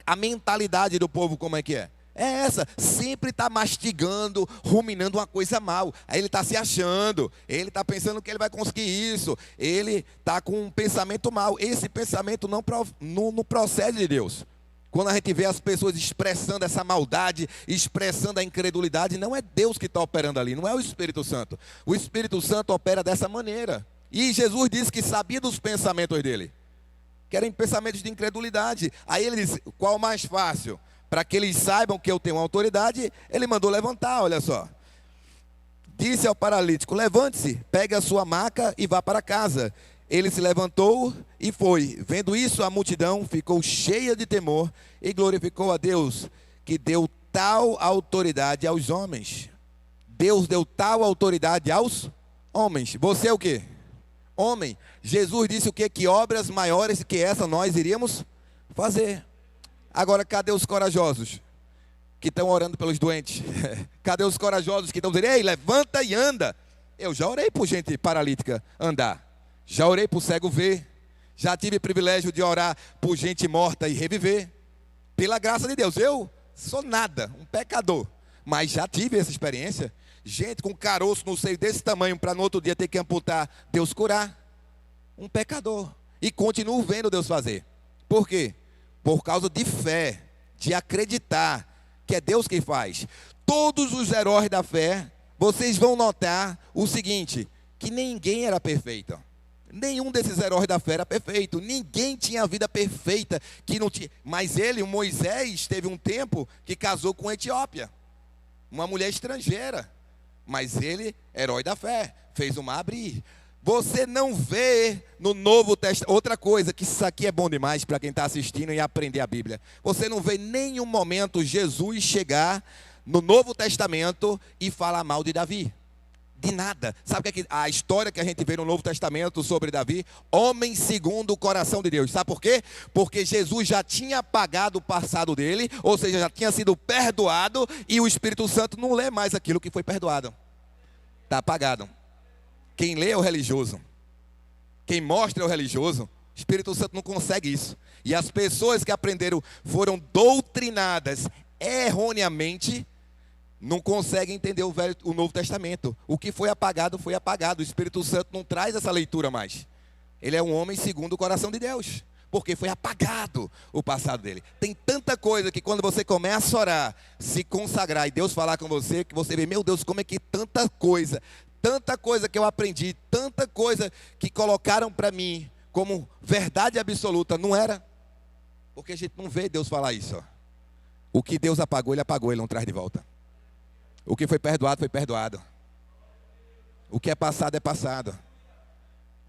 a mentalidade do povo como é que é. É essa, sempre está mastigando, ruminando uma coisa mal. Aí ele está se achando, ele está pensando que ele vai conseguir isso, ele está com um pensamento mal. Esse pensamento não procede de Deus. Quando a gente vê as pessoas expressando essa maldade, expressando a incredulidade, não é Deus que está operando ali, não é o Espírito Santo. O Espírito Santo opera dessa maneira. E Jesus disse que sabia dos pensamentos dele, que eram pensamentos de incredulidade. Aí ele disse, qual o mais fácil? Para que eles saibam que eu tenho autoridade, ele mandou levantar, olha só. Disse ao paralítico, levante-se, pegue a sua maca e vá para casa. Ele se levantou e foi. Vendo isso, a multidão ficou cheia de temor e glorificou a Deus, que deu tal autoridade aos homens. Deus deu tal autoridade aos homens. Você é o quê? Homem. Jesus disse o quê? Que obras maiores que essa nós iríamos fazer. Agora, cadê os corajosos que estão orando pelos doentes? Cadê os corajosos que estão dizendo, ei, levanta e anda? Eu já orei por gente paralítica andar. Já orei por cego ver. Já tive o privilégio de orar por gente morta e reviver. Pela graça de Deus. Eu sou nada, um pecador. Mas já tive essa experiência. Gente com caroço no seio desse tamanho para no outro dia ter que amputar, Deus curar. Um pecador. E continuo vendo Deus fazer. Por quê? Por causa de fé, de acreditar que é Deus quem faz. Todos os heróis da fé, vocês vão notar o seguinte, que ninguém era perfeito. Nenhum desses heróis da fé era perfeito. Ninguém tinha a vida perfeita que não tinha. Mas ele, o Moisés, teve um tempo que casou com a Etiópia, uma mulher estrangeira. Mas ele, herói da fé, fez o mar abrir. Você não vê no Novo Testamento, outra coisa, que isso aqui é bom demais para quem está assistindo e aprender a Bíblia. Você não vê em nenhum momento Jesus chegar no Novo Testamento e falar mal de Davi. De nada. Sabe o que é a história que a gente vê no Novo Testamento sobre Davi? Homem segundo o coração de Deus. Sabe por quê? Porque Jesus já tinha apagado o passado dele, ou seja, já tinha sido perdoado, e o Espírito Santo não lê mais aquilo que foi perdoado. Está apagado. Quem lê é o religioso. Quem mostra é o religioso. O Espírito Santo não consegue isso. E as pessoas que aprenderam, foram doutrinadas erroneamente, não conseguem entender o Novo Testamento. O que foi apagado, foi apagado. O Espírito Santo não traz essa leitura mais. Ele é um homem segundo o coração de Deus, porque foi apagado o passado dele. Tem tanta coisa que quando você começa a orar, se consagrar e Deus falar com você, que você vê, meu Deus, como é que tanta coisa que eu aprendi, tanta coisa que colocaram para mim como verdade absoluta, não era? Porque a gente não vê Deus falar isso. Ó. O que Deus apagou, Ele não traz de volta. O que foi perdoado, foi perdoado. O que é passado, é passado.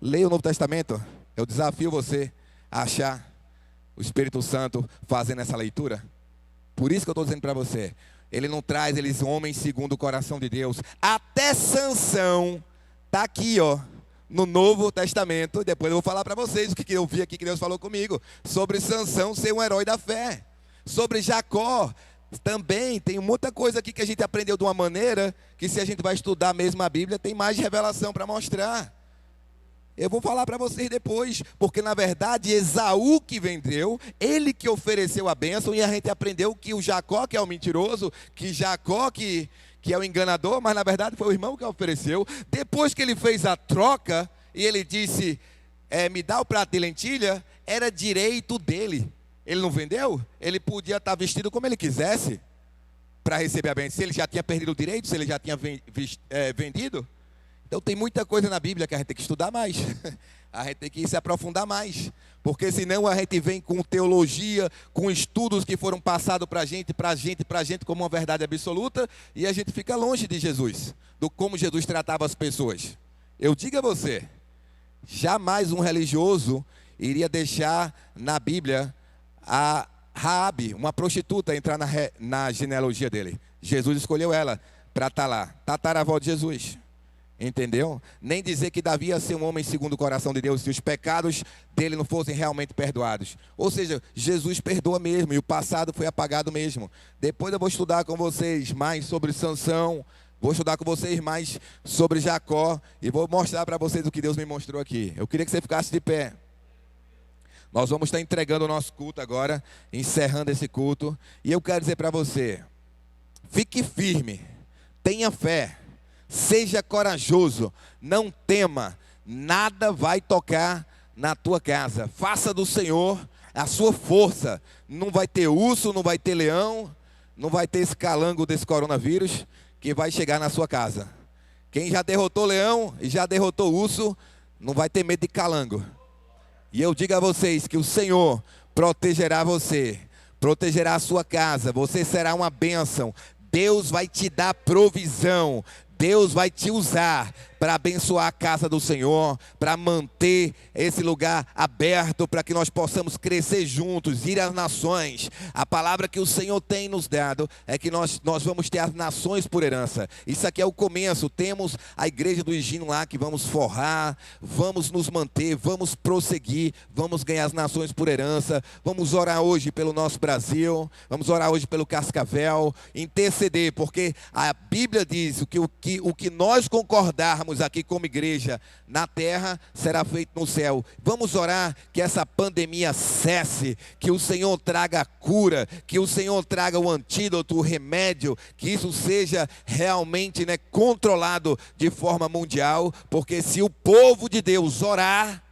Leia o Novo Testamento. Eu desafio você a achar o Espírito Santo fazendo essa leitura. Por isso que eu estou dizendo para você. Ele não traz eles homens segundo o coração de Deus. Até Sansão está aqui, ó, no Novo Testamento. Depois eu vou falar para vocês o que eu vi aqui que Deus falou comigo. Sobre Sansão ser um herói da fé. Sobre Jacó. Também tem muita coisa aqui que a gente aprendeu de uma maneira que, se a gente vai estudar mesmo a Bíblia, tem mais revelação para mostrar. Eu vou falar para vocês depois, porque na verdade Esaú que vendeu, ele que ofereceu a bênção, e a gente aprendeu que o Jacó que é o mentiroso, que Jacó que é o enganador, mas na verdade foi o irmão que ofereceu. Depois que ele fez a troca e ele disse, me dá o prato de lentilha, era direito dele. Ele não vendeu? Ele podia estar vestido como ele quisesse para receber a bênção. Se ele já tinha perdido o direito, se ele já tinha vendido. Então tem muita coisa na Bíblia que a gente tem que estudar mais. A gente tem que se aprofundar mais. Porque senão a gente vem com teologia, com estudos que foram passados para a gente como uma verdade absoluta, e a gente fica longe de Jesus, do como Jesus tratava as pessoas. Eu digo a você, jamais um religioso iria deixar na Bíblia a Raabe, uma prostituta, entrar na genealogia dele. Jesus escolheu ela para estar lá, tataravó de Jesus. Entendeu? Nem dizer que Davi ia ser um homem segundo o coração de Deus, se os pecados dele não fossem realmente perdoados. Ou seja, Jesus perdoa mesmo, e o passado foi apagado mesmo. Depois eu vou estudar com vocês mais sobre Sansão, vou estudar com vocês mais sobre Jacó, e vou mostrar para vocês o que Deus me mostrou aqui. Eu queria que você ficasse de pé. Nós vamos estar entregando o nosso culto agora, encerrando esse culto. E eu quero dizer para você, fique firme, tenha fé, seja corajoso, não tema, nada vai tocar na tua casa. Faça do Senhor a sua força. Não vai ter urso, não vai ter leão, não vai ter esse calango desse coronavírus que vai chegar na sua casa. Quem já derrotou leão e já derrotou urso, não vai ter medo de calango. E eu digo a vocês que o Senhor protegerá você, protegerá a sua casa, você será uma bênção. Deus vai te dar provisão, Deus vai te usar para abençoar a casa do Senhor, para manter esse lugar aberto, para que nós possamos crescer juntos, ir às nações. A palavra que o Senhor tem nos dado é que nós vamos ter as nações por herança. Isso aqui é o começo. Temos a igreja do Higino lá que vamos forrar, vamos nos manter, vamos prosseguir, vamos ganhar as nações por herança. Vamos orar hoje pelo nosso Brasil, vamos orar hoje pelo Cascavel, interceder, porque a Bíblia diz que o que nós concordarmos aqui como igreja na terra será feito no céu. Vamos orar que essa pandemia cesse, que o Senhor traga a cura, que o Senhor traga o antídoto, o remédio, que isso seja realmente, controlado de forma mundial, porque se o povo de Deus orar,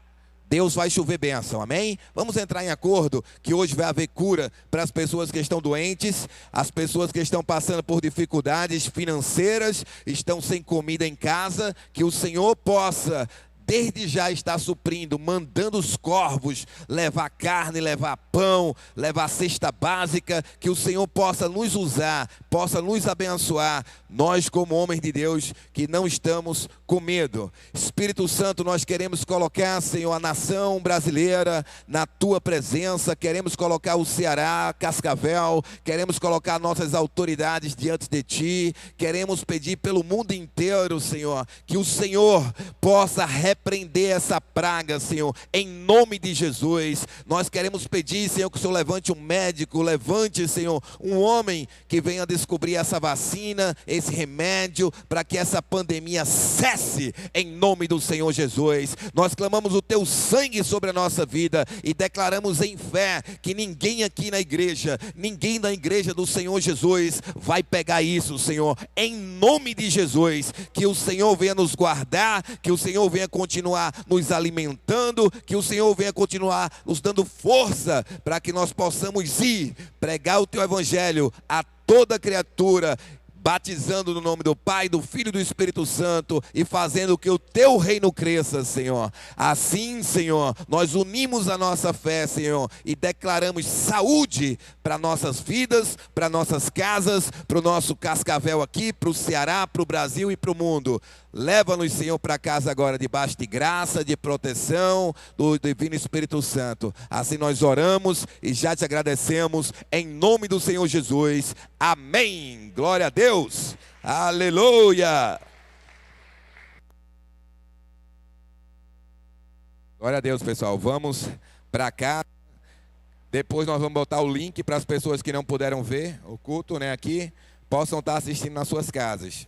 Deus vai chover bênção, amém? Vamos entrar em acordo que hoje vai haver cura para as pessoas que estão doentes, as pessoas que estão passando por dificuldades financeiras, estão sem comida em casa, que o Senhor possa desde já estar suprindo, mandando os corvos levar carne, levar pão, levar cesta básica, que o Senhor possa nos usar, possa nos abençoar, nós como homens de Deus que não estamos com medo. Espírito Santo, nós queremos colocar, Senhor, a nação brasileira na Tua presença, queremos colocar o Ceará, Cascavel, queremos colocar nossas autoridades diante de Ti, queremos pedir pelo mundo inteiro, Senhor, que o Senhor possa repreender essa praga, Senhor, em nome de Jesus. Nós queremos pedir, Senhor, que o Senhor levante um médico, levante, Senhor, um homem que venha descobrir essa vacina, esse remédio, para que essa pandemia cesse em nome do Senhor Jesus. Nós clamamos o Teu sangue sobre a nossa vida e declaramos em fé que ninguém aqui na igreja, ninguém na igreja do Senhor Jesus vai pegar isso, Senhor, em nome de Jesus. Que o Senhor venha nos guardar, que o Senhor venha continuar nos alimentando, que o Senhor venha continuar nos dando força para que nós possamos ir pregar o Teu evangelho a toda criatura, batizando no nome do Pai, do Filho e do Espírito Santo e fazendo que o Teu reino cresça, Senhor. Assim, Senhor, nós unimos a nossa fé, Senhor, e declaramos saúde para nossas vidas, para nossas casas, para o nosso Cascavel aqui, para o Ceará, para o Brasil e para o mundo. Leva-nos, Senhor, para casa agora debaixo de graça, de proteção do Divino Espírito Santo. Assim nós oramos e já Te agradecemos em nome do Senhor Jesus. Amém. Glória a Deus. Aleluia. Glória a Deus, pessoal. Vamos para cá. Depois nós vamos botar o link para as pessoas que não puderam ver o culto, aqui, possam estar assistindo nas suas casas.